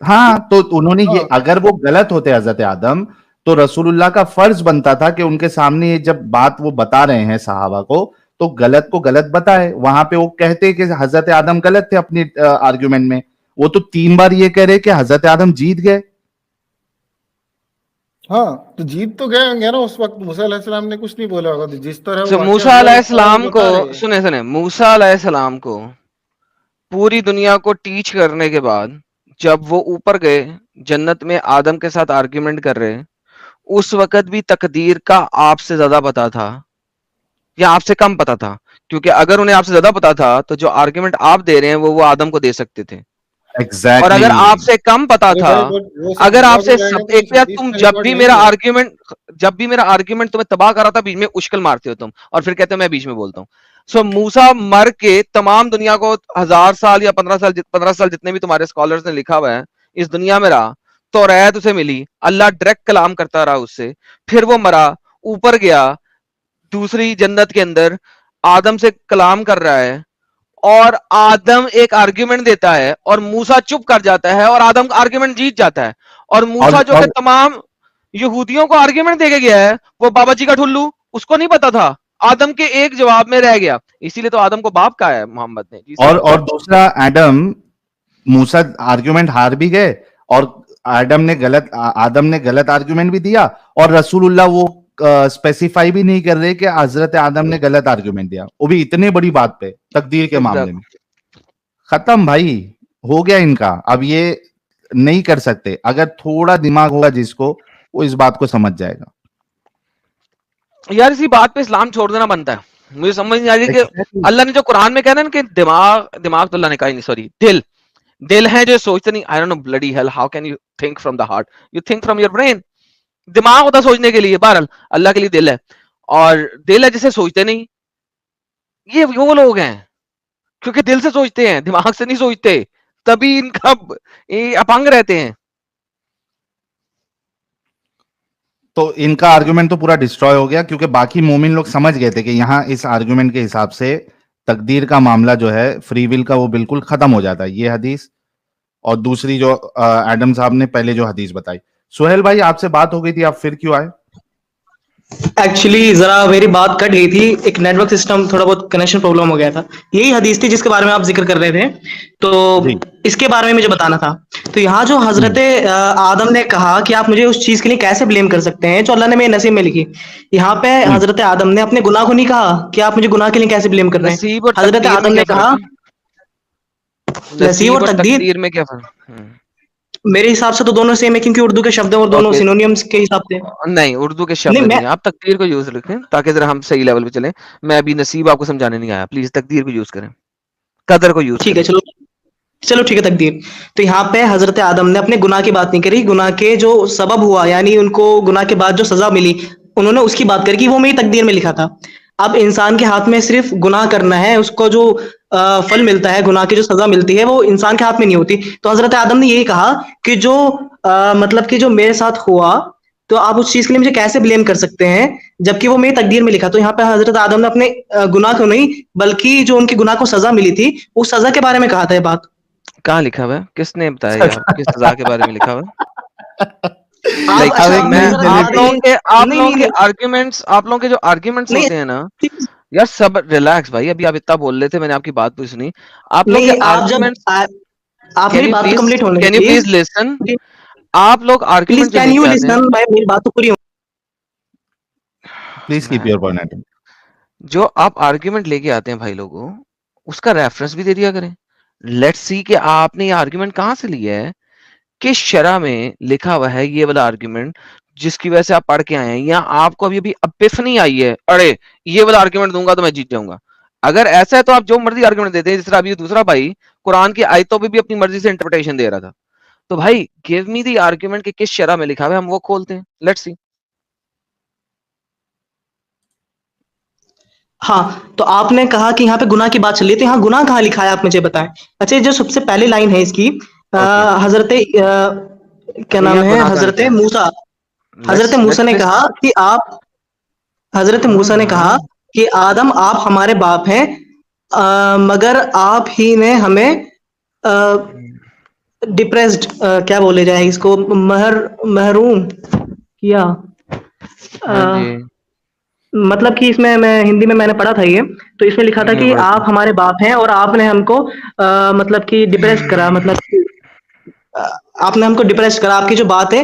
[SPEAKER 3] ہاں تو انہوں نے یہ, اگر وہ غلط ہوتے حضرت آدم تو رسول اللہ کا فرض بنتا تھا کہ ان کے سامنے جب بات وہ بتا رہے ہیں صحابہ کو تو غلط کو غلط بتائے. وہاں پہ وہ کہتے کہ حضرت آدم غلط تھے اپنی آرگیومنٹ میں, وہ تو 3 بار یہ کہہ رہے کہ حضرت آدم جیت گئے.
[SPEAKER 1] ہاں تو جیت تو گئے ہوں گے نا اس وقت. موسیٰ علیہ السلام نے کچھ نہیں بولا ہوگا, تو جس طرح
[SPEAKER 2] موسیٰ علیہ السلام کو سنیں موسیٰ علیہ السلام کو پوری دنیا کو ٹیچ کرنے کے بعد جب وہ اوپر گئے جنت میں آدم کے ساتھ آرگیومنٹ کر رہے, اس وقت بھی تقدیر کا آپ سے زیادہ پتا تھا یا آپ سے کم پتا تھا؟ کیونکہ اگر انہیں آپ سے زیادہ پتا تھا تو جو آرگیومنٹ آپ دے رہے ہیں وہ آدم کو دے سکتے تھے. اور اگر آپ سے کم پتا تھا, اگر آپ سے ایک تم جب بھی میرا آرگیومنٹ تمہیں تباہ کرا تھا بیچ میں اشکل مارتے ہو تم, اور پھر کہتے ہو میں بیچ میں بولتا ہوں. سو موسیٰ مر کے تمام دنیا کو 1000 سال یا 15 سال جتنے بھی تمہارے اسکالرز نے لکھا ہوا ہے اس دنیا میں رہا, تو توریت اسے ملی, اللہ ڈائریکٹ کلام کرتا رہا اس سے, پھر وہ مرا, اوپر گیا دوسری جنت کے اندر آدم سے کلام کر رہا ہے, اور آدم ایک آرگیومنٹ دیتا ہے اور موسیٰ چپ کر جاتا ہے اور آدم آرگیومنٹ جیت جاتا ہے. اور موسیٰ جو کہ تمام یہودیوں کو آرگیومنٹ دے کے گیا ہے, وہ بابا جی کا ٹھلو, اس کو نہیں پتا تھا, آدم کے ایک جواب میں رہ گیا, اسی لیے تو آدم کو باپ کہا ہے محمد نے.
[SPEAKER 3] اور دوسرا ایڈم موسیٰ آرگیومنٹ ہار بھی گئے, اور آدم نے غلط آرگیومنٹ بھی دیا, اور رسول اللہ وہ اسپیسیفائی بھی نہیں کر رہے کہ حضرت آدم نے غلط آرگیومنٹ دیا, وہ بھی اتنی بڑی بات پہ تقدیر کے معاملے میں. ختم بھائی, ہو گیا ان کا. اب یہ نہیں کر سکتے. اگر تھوڑا دماغ ہوگا جس کو, وہ اس بات کو سمجھ جائے گا.
[SPEAKER 2] یار اسی بات پہ اسلام چھوڑ دینا بنتا ہے. مجھے سمجھ نہیں آ رہی کہ اللہ نے جو قرآن میں کہنا نا کہ دماغ تو اللہ نے کہا نہیں, سوری دل ہے جو سوچتے نہیں. I don't know bloody hell how can you think from the heart, you think from your brain. دماغ ہوتا سوچنے کے لیے, بہرحال اللہ کے لیے دل ہے, اور دل ہے جسے سوچتے نہیں. یہ وہ لوگ ہیں کیونکہ دل سے سوچتے ہیں, دماغ سے نہیں سوچتے, تبھی ان کا اپنگ رہتے ہیں.
[SPEAKER 3] تو ان کا آرگومنٹ تو پورا ڈسٹروائے ہو گیا, کیونکہ باقی مومن لوگ سمجھ گئے تھے کہ یہاں اس آرگومنٹ کے حساب سے تقدیر کا معاملہ جو ہے فری ول کا وہ بالکل ختم ہو جاتا ہے. یہ حدیث اور دوسری جو ایڈم صاحب نے پہلے جو حدیث بتائی. سہیل بھائی آپ سے بات ہو گئی تھی, آپ پھر کیوں آئے؟
[SPEAKER 4] ایکچولی ذرا میری بات کٹ گئی تھی, ایک نیٹ ورک سسٹم تھوڑا بہت کنیکشن پرابلم ہو گیا تھا. یہی حدیث تھی جس کے بارے میں آپ ذکر کر رہے تھے, تو اس کے بارے میں مجھے بتانا تھا. تو یہاں جو حضرت آدم نے کہا کہ آپ مجھے اس چیز کے لیے کیسے بلیم کر سکتے ہیں جو اللہ نے میرے نصیب میں لکھی, یہاں پہ حضرت آدم نے اپنے گناہ کو نہیں کہا کہ آپ مجھے گناہ کے لیے کیسے بلیم کر رہے ہیں. حضرت آدم نے کہا نصیب اور تقدیر
[SPEAKER 2] میں کیا فرق؟
[SPEAKER 4] میرے حساب سے تو دونوں سیم ہے, کیونکہ اردو کے شبد ہیں اور دونوں سینونیمز کے حساب سے.
[SPEAKER 2] نہیں, اردو کے شبد نہیں, آپ تقدیر کو یوز رکھیں تاکہ ذرا ہم صحیح لیول پہ چلیں. میں ابھی نصیب آپ کو سمجھانے نہیں آیا, پلیز تقدیر کو یوز کریں, قدر کو یوز
[SPEAKER 4] ٹھیک ہے. چلو ٹھیک ہے, تقدیر. تو یہاں پہ حضرت آدم نے اپنے گناہ کی بات نہیں کری, گناہ کے جو سبب ہوا یعنی ان کو گناہ کے بعد جو سزا ملی انہوں نے اس کی بات کری کہ وہ میری تقدیر میں لکھا تھا. اب انسان کے ہاتھ میں صرف گناہ کرنا ہے, اس کو جو پھل ملتا ہے, گناہ کی جو سزا ملتی ہے وہ انسان کے ہاتھ میں نہیں ہوتی. تو حضرت آدم نے یہی کہا کہ جو مطلب کہ جو میرے ساتھ ہوا تو آپ اس چیز کے لیے مجھے کیسے بلیم کر سکتے ہیں جبکہ وہ میری تقدیر میں لکھا. تو یہاں پہ حضرت آدم نے اپنے گناہ کو نہیں بلکہ جو ان کے گناہ کو سزا ملی تھی اس سزا کے بارے میں کہا تھا. یہ بات
[SPEAKER 2] کہاں لکھا ہوا ہے, کس نے بتایا, کس سزا کے بارے میں لکھا ہوا ہے؟ آپ لوگوں کے جو آرگیومنٹس ہوتے ہیں نا یار, سب ریلیکس بھائی, ابھی آپ اتنا بول رہے تھے, میں نے آپ کی بات پوچھ سنی. آپ لوگ کے آرگیومنٹس,
[SPEAKER 4] آپ میری بات تو کمپلیٹ ہونے
[SPEAKER 2] کین یو پلیز لسن, آپ لوگ آرگیومنٹ جو لے کے آتے ہیں,
[SPEAKER 4] میری بات تو پوری ہو,
[SPEAKER 3] پلیز کیپ یور پوائنٹ.
[SPEAKER 2] جو آپ آرگیومنٹ لے کے آتے ہیں بھائی لوگوں, اس کا ریفرنس بھی دے دیا کریں. لیٹس سی کہ آپ نے یہ آرگیومنٹ کہاں سے لیا ہے, کس شرح میں لکھا ہوا ہے یہ والا آرگیومنٹ جس کی وجہ سے آپ پڑھ کے آئے ہیں, یا آپ کو ابھی اپیفنی آئی ہے ارے یہ والا آرگیومنٹ دوں گا تو میں جیت جاؤں گا. اگر ایسا ہے تو آپ جو مرضی آرگیومنٹ دیتے ہیں, جس طرح ابھی دوسرا بھائی قرآن کی آیتوں پہ بھی اپنی مرضی سے انٹرپریٹیشن دے رہا تھا. تو بھائی گیو می دی آرگیومنٹ کہ کس شرح میں لکھا ہوا ہے, ہم وہ کھولتے ہیں, لیٹس سی.
[SPEAKER 4] ہاں تو آپ نے کہا کہ یہاں پہ گناہ کی بات چل رہی ہے, تو یہاں گناہ کہاں لکھا ہے آپ مجھے بتائیں. اچھا, جو سب سے پہلی لائن ہے اس کی, حضرت کیا نام ہے, حضرت موسیٰ نے کہا کہ حضرت موسیٰ نے کہا کہ آدم آپ ہمارے باپ ہیں, مگر آپ ہی نے ہمیں ڈپریسڈ کیا بولے جائے اس کو, محروم کیا. مطلب کہ اس میں ہندی میں نے پڑھا تھا یہ, تو اس میں لکھا تھا کہ آپ ہمارے باپ ہیں اور آپ نے ہم کو مطلب کہ ڈپریس کرا, مطلب آپ نے ہم کو ڈپریس کرا. آپ کی جو بات ہے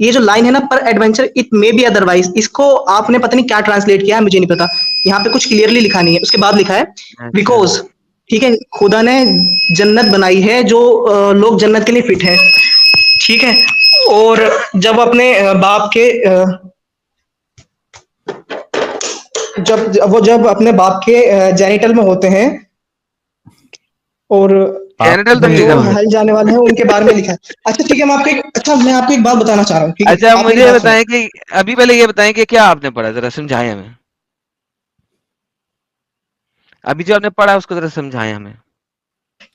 [SPEAKER 4] یہ جو لائن ہے نا peradventure it may be otherwise, اس کو آپ نے پتہ نہیں کیا ٹرانسلیٹ کیا ہے, مجھے نہیں پتا. یہاں پہ کچھ کلیئرلی لکھا نہیں ہے. اس کے بعد لکھا ہے بیکوز, ٹھیک ہے, خدا نے جنت بنائی ہے جو لوگ جنت کے لیے فٹ ہیں, ٹھیک ہے. اور جب اپنے باپ کے جب اپنے باپ کے جینیٹل میں ہوتے ہیں اور جو حل جانے والے ہیں ان کے بارے میں لکھا ہے. اچھا ٹھیک ہے, میں آپ کو ایک بات بتانا چاہ رہا ہوں.
[SPEAKER 2] اچھا مجھے بتائیں کہ ابھی پہلے یہ بتائیں کہ کیا آپ نے پڑھا, ذرا سمجھائیں ہمیں. ابھی جو آپ نے پڑھا اس کو ذرا سمجھائیں ہمیں.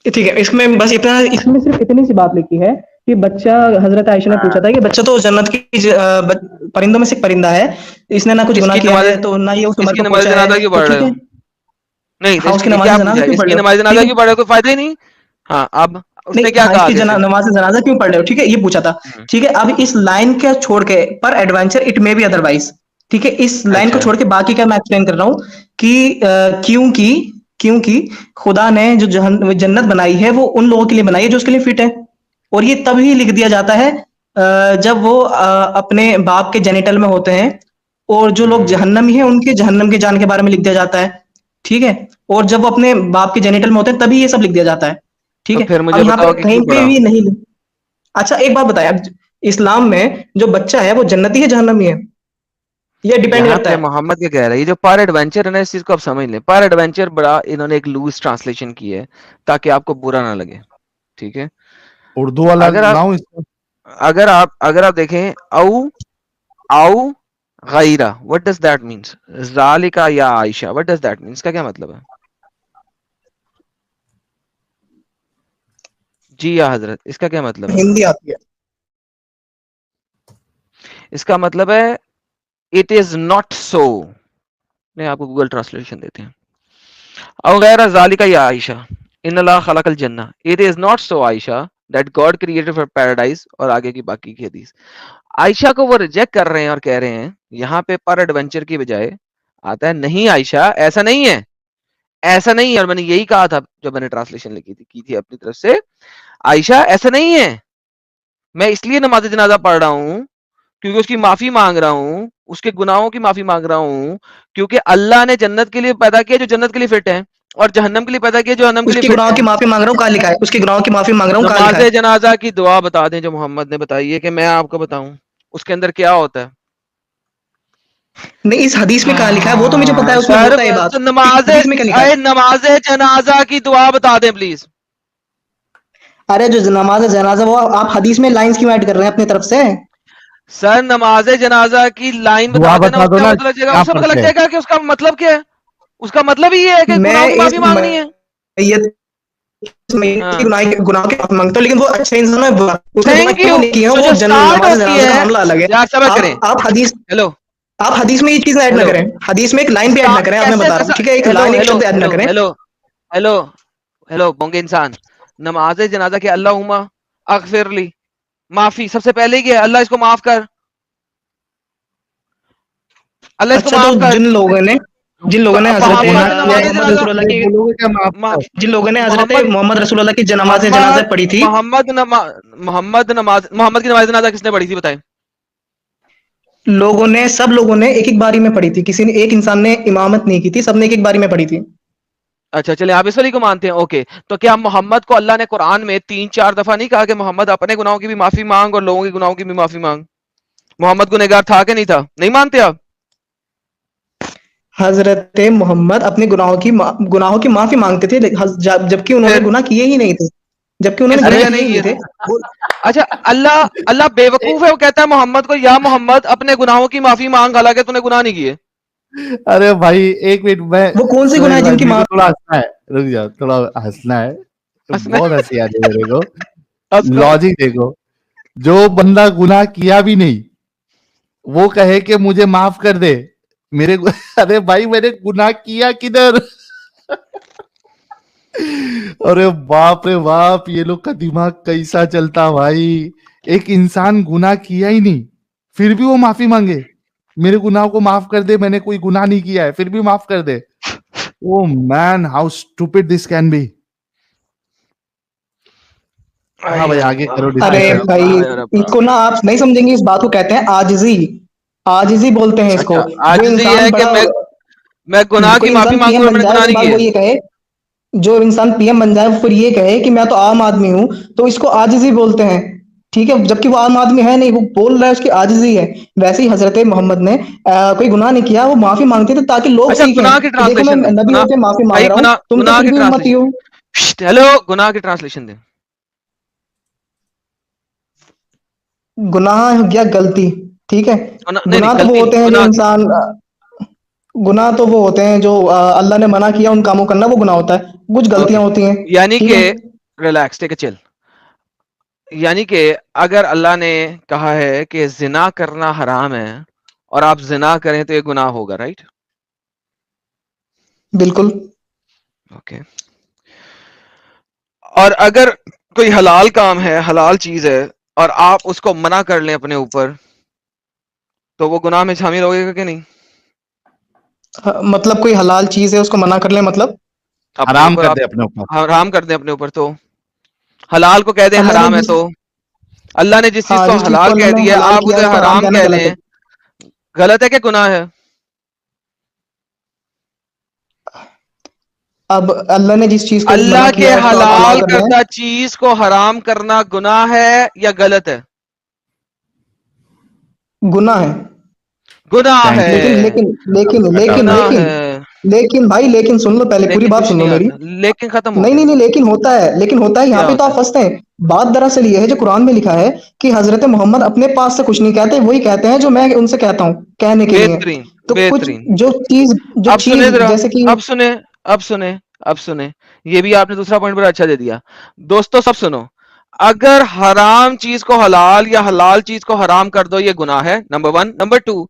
[SPEAKER 4] ٹھیک ہے, اس میں بس اتنا, اس میں صرف اتنی سی بات لکھی ہے کہ بچہ, حضرت عائشہ نے پوچھا تھا کہ بچہ تو جنت کی پرندوں میں سے ایک پرندہ ہے, اس نے نہ کچھ گناہ کیا ہے تو نہ یہ اس عمر کو پہنچا ہے, تو ٹھیک ہے.
[SPEAKER 2] نہیں
[SPEAKER 4] ہاں, اس کی
[SPEAKER 2] کیا
[SPEAKER 4] نماز
[SPEAKER 2] پوچھا,
[SPEAKER 4] جنازہ کیوں
[SPEAKER 2] اس
[SPEAKER 4] پڑھ
[SPEAKER 2] کی
[SPEAKER 4] رہے ہو,
[SPEAKER 2] نماز
[SPEAKER 4] ٹھیک
[SPEAKER 2] جنازہ
[SPEAKER 4] ہے,
[SPEAKER 2] کیوں پڑھ رہے ہو, کوئی فائدہ ہی نہیں. ہاں, اب اس نے
[SPEAKER 4] نہیں,
[SPEAKER 2] کیا
[SPEAKER 4] ہاں,
[SPEAKER 2] کہا
[SPEAKER 4] اس کی نماز جنازہ کیوں پڑھ رہے ہو, ٹھیک ہے, یہ پوچھا تھا. ٹھیک ہے, اب اس لائن کے چھوڑ کے peradventure it may be otherwise, ٹھیک ہے, اس لائن کو چھوڑ کے باقی کیا میں ایکسپلین کر رہا ہوں کہ کیونکہ خدا نے جو جنت بنائی ہے وہ ان لوگوں کے لیے بنائی ہے جو اس کے لیے فٹ ہے. اور یہ تبھی لکھ دیا جاتا ہے جب وہ اپنے باپ کے جینیٹل میں ہوتے ہیں, اور جو لوگ جہنمی ہیں ان کے جہنم کے جان کے بارے میں لکھ دیا جاتا ہے, ٹھیک ہے. اور جب وہ اپنے باپ کے جینیٹل میں ہوتے ہیں تبھی یہ سب لکھ دیا جاتا ہے, ٹھیک
[SPEAKER 2] تو
[SPEAKER 4] ہے.
[SPEAKER 2] پھر
[SPEAKER 4] اب
[SPEAKER 2] مجھے
[SPEAKER 4] یہاں پہ
[SPEAKER 2] بتاؤ کہ
[SPEAKER 4] کہیں
[SPEAKER 2] کیوں
[SPEAKER 4] پہ
[SPEAKER 2] پڑھا.
[SPEAKER 4] بھی نہیں. اچھا ایک بات بتایا, اسلام میں جو بچہ ہے وہ جنتی ہے جہنمی ہے, یہ ڈیپینڈ
[SPEAKER 2] یہاں
[SPEAKER 4] کرتا
[SPEAKER 2] پہ
[SPEAKER 4] ہے.
[SPEAKER 2] محمد یہ کہہ رہا ہے, یہ جو پر ایڈونچر ہے نا, اس چیز کو آپ سمجھ لیں. پر ایڈونچر بڑا انہوں نے ایک لوز ٹرانسلیشن کی ہے تاکہ آپ کو برا نہ لگے, ٹھیک ہے.
[SPEAKER 3] اردو والا
[SPEAKER 2] اگر آپ دیکھیں او غیرہ, what does that means, ذالکا یا عائشہ, what does that mean, اس کا کیا مطلب ہے جی یا حضرت, اس کا کیا مطلب ہے.
[SPEAKER 4] ہندی آتی ہے.
[SPEAKER 2] اس کا مطلب ہے اٹ از ناٹ سو. نہیں, آپ کو گوگل ٹرانسلیشن دیتے ہیں. او غیر ذالکا یا عائشہ ان اللہ خلق الجنہ, it is not so Aisha that God created for paradise, اور آگے کی باقی کی حدیث. عائشہ کو وہ ریجیکٹ کر رہے ہیں اور کہہ رہے ہیں یہاں پہ پر ایڈونچر کی بجائے آتا ہے نہیں عائشہ ایسا نہیں ہے, ایسا نہیں ہے. اور میں نے یہی کہا تھا جو میں نے ٹرانسلیشن لکھی کی تھی اپنی طرف سے, عائشہ ایسا نہیں ہے, میں اس لیے نماز جنازہ پڑھ رہا ہوں کیونکہ اس کی معافی مانگ رہا ہوں, اس کے گناہوں کی معافی مانگ رہا ہوں, کیونکہ اللہ نے جنت کے لیے پیدا کیا جو جنت کے لیے فٹ ہے, اور جہنم کے لیے پیدا کیا جو جہنم کے
[SPEAKER 4] اس
[SPEAKER 2] لیے
[SPEAKER 4] کے
[SPEAKER 2] فٹ
[SPEAKER 4] گناہوں
[SPEAKER 2] ہے.
[SPEAKER 4] کی معافی مانگ رہا ہوں, کہاں لکھا ہے, اس کے گناہوں کی معافی مانگ رہا ہوں, کہاں لکھا
[SPEAKER 2] نماز
[SPEAKER 4] ہے.
[SPEAKER 2] جنازہ کی دعا بتا دیں جو محمد نے بتائی ہے کہ میں آپ کو بتاؤں اس کے اندر کیا ہوتا ہے.
[SPEAKER 4] نہیں, اس حدیث میں کہاں لکھا ہے وہ تو مجھے پتا ہے, اس میں
[SPEAKER 2] سر
[SPEAKER 4] ہوتا ہے یہ بات.
[SPEAKER 2] نماز
[SPEAKER 4] حدیث میں کیا لکھا ہے,
[SPEAKER 2] نماز جنازہ کی دعا بتا دیں پلیز.
[SPEAKER 4] ارے جو نماز جنازہ وہ آپ حدیث میں لائنز کیوں ایڈ کر رہے ہیں اپنی طرف سے.
[SPEAKER 2] سر نماز جنازہ کی لائن بتا دینا, اس کا پتہ لگ جائے گا, اس سے پتہ لگ جائے گا کہ اس کا مطلب کیا ہے. اس کا مطلب یہ ہے کہ
[SPEAKER 4] میں
[SPEAKER 2] گناہوں کی
[SPEAKER 4] اس
[SPEAKER 2] معافی مانگنی ہے. ہاں,
[SPEAKER 4] گناہوں کی معافی مانگتا ہوں, لیکن وہ اچھا انسان ہے, اس نے گناہ
[SPEAKER 2] تھینک
[SPEAKER 4] کیوں
[SPEAKER 2] یو.
[SPEAKER 4] نہیں کیے ہیں,
[SPEAKER 2] تو
[SPEAKER 4] وہ
[SPEAKER 2] جو اسٹارٹ
[SPEAKER 4] نماز
[SPEAKER 2] ہوتی
[SPEAKER 4] جنازہ کا
[SPEAKER 2] ہے,
[SPEAKER 4] معاملہ الگ ہے.
[SPEAKER 2] یار صبر کریں. ہیلو
[SPEAKER 4] آپ حدیث میں یہ چیز ایڈ نہ
[SPEAKER 2] ہیلو,
[SPEAKER 4] کریں, حدیث میں ایک لائن بھی ایڈ نہ کریں, آپ میں بتا رہا ہوں, ٹھیک ہے, ایک
[SPEAKER 2] ہیلو
[SPEAKER 4] لائن ایک
[SPEAKER 2] ہیلو
[SPEAKER 4] شبد ایڈ نہ
[SPEAKER 2] ہیلو
[SPEAKER 4] کریں.
[SPEAKER 2] ہیلو ہیلو ہیلو بونگے انسان, نماز جنازہ کے اللہم اغفر لی, معافی سب سے پہلے ہی ہے, اللہ اس کو معاف کر, اللہ اس کو
[SPEAKER 4] اچھا, تو
[SPEAKER 2] معاف کر.
[SPEAKER 4] جن لوگوں نے حضرت
[SPEAKER 2] محمد نماز
[SPEAKER 4] محمد
[SPEAKER 2] جنازہ,
[SPEAKER 4] رسول اللہ کی جن لوگوں نے حضرت
[SPEAKER 2] محمد
[SPEAKER 4] محمد رسول اللہ کی نماز جنازہ
[SPEAKER 2] محمد
[SPEAKER 4] پڑھی تھی,
[SPEAKER 2] محمد کی نماز جنازہ کس نے پڑھی تھی بتائیں.
[SPEAKER 4] سب لوگوں نے ایک ایک باری میں پڑھی تھی, کسی نے ایک انسان نے امامت نہیں کی تھی, سب نے ایک ایک باری میں پڑھی تھی.
[SPEAKER 2] اچھا چلے آپ اس والی کو مانتے ہیں, اوکے. تو کیا محمد کو اللہ نے قرآن میں 3-4 دفعہ نہیں کہا کہ محمد اپنے گناہوں کی بھی معافی مانگ اور لوگوں کے گناہوں کی بھی معافی مانگ؟ محمد گنہگار تھا کہ نہیں تھا؟ نہیں مانتے آپ؟
[SPEAKER 4] حضرت محمد اپنے گناہوں کی معافی مانگتے تھے, جبکہ انہوں نے
[SPEAKER 2] پھر
[SPEAKER 4] گناہ کیے ہی نہیں تھے,
[SPEAKER 2] کیا نہیں کیے تھے. اچھا اللہ بے وقوف ہے, وہ کہتا ہے محمد کو یا محمد اپنے گناہوں کی معافی مانگ, حالانکہ تو نے گناہ نہیں کیے.
[SPEAKER 3] ارے بھائی ایک منٹ, میں
[SPEAKER 4] وہ کون سے گناہ جن کی
[SPEAKER 3] میرے کو تھوڑا ہنسنا ہے, رک جاؤ, تھوڑا ہنسنا ہے, بہت ہنسی آ رہی ہے میرے کو. لاجک دیکھو, جو بندہ گناہ کیا بھی نہیں وہ کہے کہ مجھے معاف کر دے میرے, ارے بھائی میں نے گناہ کیا کدھر؟ ارے باپ رے باپ, یہ لوگ کا دماغ کیسا چلتا بھائی. ایک انسان گناہ کیا ہی نہیں پھر بھی وہ معافی مانگے, میرے گناہ کو معاف کر دے, میں نے کوئی گناہ نہیں کیا ہے پھر بھی معاف کر دے. Oh man, how stupid this can be. ہاں بھائی آگے کرو
[SPEAKER 4] ارے
[SPEAKER 3] ڈسکشن.
[SPEAKER 4] بھائی اس کو نا آپ نہیں سمجھیں گے, اس بات کو کہتے ہیں عاجزی. عاجزی بولتے ہیں اس کو.
[SPEAKER 2] آج
[SPEAKER 4] جو
[SPEAKER 2] یہ
[SPEAKER 4] انسان
[SPEAKER 2] ہے کہ
[SPEAKER 4] بڑا,
[SPEAKER 2] میں گناہ کی
[SPEAKER 4] کوئی
[SPEAKER 2] معافی
[SPEAKER 4] انسان پی
[SPEAKER 2] مانگوں
[SPEAKER 4] ایم
[SPEAKER 2] اور
[SPEAKER 4] بن
[SPEAKER 2] میں نے
[SPEAKER 4] جائے
[SPEAKER 2] گناہ
[SPEAKER 4] اس کے
[SPEAKER 2] نہیں
[SPEAKER 4] بعد
[SPEAKER 2] کیے.
[SPEAKER 4] وہ یہ کہے, جو انسان پی ایم بن جائے پھر یہ کہے کہ میں تو عام آدمی ہوں, تو اس کو عاجزی بولتے ہیں. ٹھیک ہے, جبکہ وہ عام آدمی ہے نہیں, وہ بول رہا ہے اس کی عاجزی ہے. ویسے ہی حضرت محمد نے کوئی گناہ نہیں کیا, وہ معافی مانگتے تھے تاکہ لوگ
[SPEAKER 2] اچھا
[SPEAKER 4] سیکھیں
[SPEAKER 2] گناہ کی
[SPEAKER 4] کہ دیکھو میں
[SPEAKER 2] ٹرانسلیشن دیں.
[SPEAKER 4] نبی
[SPEAKER 2] گناہ
[SPEAKER 4] ہو کے معافی مانگ
[SPEAKER 2] بھائی
[SPEAKER 4] رہا ہوں, تم تو
[SPEAKER 2] گناہ
[SPEAKER 4] پھر
[SPEAKER 2] کی
[SPEAKER 4] بھی امتی ہو.
[SPEAKER 2] ٹرانسلیشن. ہیلو, گناہ کی ٹرانسلیشن دیں.
[SPEAKER 4] گناہ یا غلطی, ٹھیک ہے.
[SPEAKER 2] نہیں
[SPEAKER 4] گناہ
[SPEAKER 2] نہیں
[SPEAKER 4] تو وہ
[SPEAKER 2] غلطی
[SPEAKER 4] ہوتے
[SPEAKER 2] نہیں,
[SPEAKER 4] ہیں جو
[SPEAKER 2] گناہ کی.
[SPEAKER 4] انسان, گناہ تو وہ ہوتے ہیں جو اللہ نے منع کیا ان کاموں کرنا, وہ گناہ ہوتا ہے. کچھ
[SPEAKER 2] اوکے,
[SPEAKER 4] غلطیاں ہوتی ہیں,
[SPEAKER 2] یعنی
[SPEAKER 4] ٹھیک
[SPEAKER 2] کہ
[SPEAKER 4] ہے.
[SPEAKER 2] ریلیکس, ٹیک اے چل. یعنی کہ اگر اللہ نے کہا ہے کہ زنا کرنا حرام ہے اور آپ زنا کریں تو یہ گناہ ہوگا, رائٹ؟
[SPEAKER 4] بالکل.
[SPEAKER 2] اوکے. اور اگر کوئی حلال کام ہے, حلال چیز ہے, اور آپ اس کو منع کر لیں اپنے اوپر, تو وہ گناہ میں شامل ہوگے گا کہ نہیں؟
[SPEAKER 4] مطلب کوئی حلال چیز ہے اس کو منع کر لیں, مطلب
[SPEAKER 2] اپنے
[SPEAKER 3] حرام
[SPEAKER 2] اوپر
[SPEAKER 3] کر
[SPEAKER 2] آپ
[SPEAKER 3] دے اپنے اوپر.
[SPEAKER 2] حرام کر دیں اپنے اوپر, تو حلال کو کہہ دیں
[SPEAKER 4] اللہ نے
[SPEAKER 2] حرام ہے,
[SPEAKER 4] جس,
[SPEAKER 2] تو اللہ نے جس چیز
[SPEAKER 4] ہاں
[SPEAKER 2] کو
[SPEAKER 4] جس چیز کو
[SPEAKER 2] حلال
[SPEAKER 4] اللہ
[SPEAKER 2] کہہ
[SPEAKER 4] نے
[SPEAKER 2] دیا
[SPEAKER 4] حلال
[SPEAKER 2] آپ
[SPEAKER 4] کیا
[SPEAKER 2] اسے
[SPEAKER 4] اس کو حرام
[SPEAKER 2] حرام
[SPEAKER 4] کہنا
[SPEAKER 2] کہہ
[SPEAKER 4] غلط
[SPEAKER 2] لیں,
[SPEAKER 4] ہے.
[SPEAKER 2] غلط ہے کہ گناہ ہے؟
[SPEAKER 4] اب اللہ نے جس چیز کو منع
[SPEAKER 2] اللہ کے
[SPEAKER 4] کیا اس کو آپ حلال
[SPEAKER 2] حلال
[SPEAKER 4] کر دیں,
[SPEAKER 2] کردہ چیز کو حرام کرنا گناہ ہے یا غلط ہے؟
[SPEAKER 4] گناہ ہے.
[SPEAKER 2] گناہ
[SPEAKER 3] تھینک یو.
[SPEAKER 4] لیکن
[SPEAKER 2] ہے,
[SPEAKER 4] لیکن لیکن لیکن
[SPEAKER 2] گناہ
[SPEAKER 4] لیکن
[SPEAKER 2] ہے.
[SPEAKER 4] لیکن بھائی لیکن سن لو, پہلے پوری
[SPEAKER 2] لیکن
[SPEAKER 4] بات
[SPEAKER 2] کچھ
[SPEAKER 4] سن لو
[SPEAKER 2] نہیں
[SPEAKER 4] میری.
[SPEAKER 2] آتا, لیکن ختم ہو
[SPEAKER 4] نہیں
[SPEAKER 2] گیا.
[SPEAKER 4] نہیں نہیں, لیکن ہوتا ہے, لیکن ہوتا ہے, یہاں
[SPEAKER 2] کیا
[SPEAKER 4] پہ تو
[SPEAKER 2] ہوتا
[SPEAKER 4] آپ پھنستے ہیں. بات دراصل یہ ہے جو قرآن میں لکھا ہے کہ حضرت محمد اپنے پاس سے کچھ نہیں کہتے, وہی کہتے ہیں جو میں ان سے کہتا ہوں کہنے
[SPEAKER 2] ہے؟
[SPEAKER 4] کے لیے.
[SPEAKER 2] بہترین,
[SPEAKER 4] تو کچھ
[SPEAKER 2] بہترین.
[SPEAKER 4] جو
[SPEAKER 2] اب سنیں ذرا,
[SPEAKER 4] جیسے کہ
[SPEAKER 2] اب سنیں, اب سنیں, اب سنیں. یہ بھی آپ نے دوسرا پوائنٹ بڑا اچھا دے دیا. دوستو سب سنو, اگر حرام چیز کو حلال یا حلال چیز کو حرام کر دو, یہ گناہ ہے, نمبر 1. نمبر 2,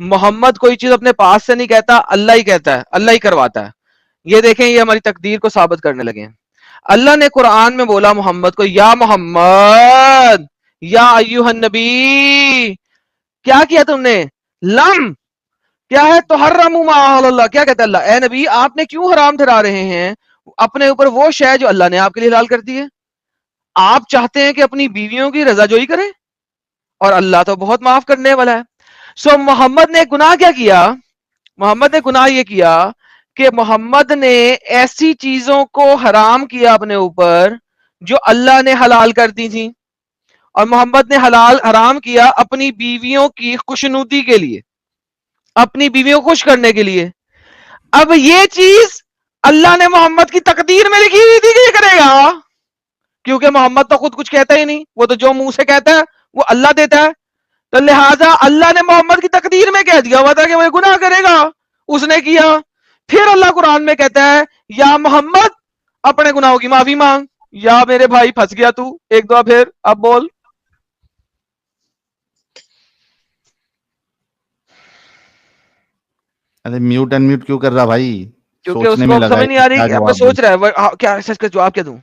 [SPEAKER 2] محمد کوئی چیز اپنے پاس سے نہیں کہتا, اللہ ہی کہتا ہے, اللہ ہی کرواتا ہے. یہ دیکھیں, یہ ہماری تقدیر کو ثابت کرنے لگے ہیں. اللہ نے قرآن میں بولا محمد کو, یا محمد, یا ایوہ النبی. کیا تم نے؟ لم کیا ہے؟ تو حرموا ما احل اللہ. کیا کہتا ہے اللہ؟ اے نبی آپ نے کیوں حرام ٹھہرا رہے ہیں اپنے اوپر وہ شے جو اللہ نے آپ کے لیے حلال کر دی ہے؟ آپ چاہتے ہیں کہ اپنی بیویوں کی رضا جوئی کریں, اور اللہ تو بہت معاف کرنے والا ہے. سو محمد نے گناہ کیا کیا؟ محمد نے گناہ یہ کیا کہ محمد نے ایسی چیزوں کو حرام کیا اپنے اوپر جو اللہ نے حلال کر دی تھی, اور محمد نے حرام کیا اپنی بیویوں کی خوشنودی کے لیے, اپنی بیویوں کو خوش کرنے کے لیے. اب یہ چیز اللہ نے محمد کی تقدیر میں لکھی ہوئی تھی کہ یہ کرے گا, کیونکہ محمد تو خود کچھ کہتا ہی نہیں, وہ تو جو منہ سے کہتا ہے وہ اللہ دیتا ہے. تو لہٰذا اللہ نے محمد کی تقدیر میں کہہ دیا ہوا تھا کہ وہ گناہ کرے گا, اس نے کیا. پھر اللہ قرآن میں کہتا ہے, یا محمد اپنے گناہوں کی معافی مانگ. یا میرے بھائی پھنس گیا تو, ایک دو پھر اب بول.
[SPEAKER 3] ارے میوٹ ان میوٹ کیوں کر رہا بھائی؟
[SPEAKER 2] کیونکہ اس
[SPEAKER 3] سوچنے
[SPEAKER 2] کو
[SPEAKER 3] میں
[SPEAKER 2] اب
[SPEAKER 3] لگا ہے
[SPEAKER 2] سمجھ نہیں
[SPEAKER 3] کہ
[SPEAKER 2] آ
[SPEAKER 3] کیا
[SPEAKER 2] رہی, اب وہ
[SPEAKER 3] جواب دوں.
[SPEAKER 2] سوچ رہا ہے کیا اس کا جواب کیا دوں.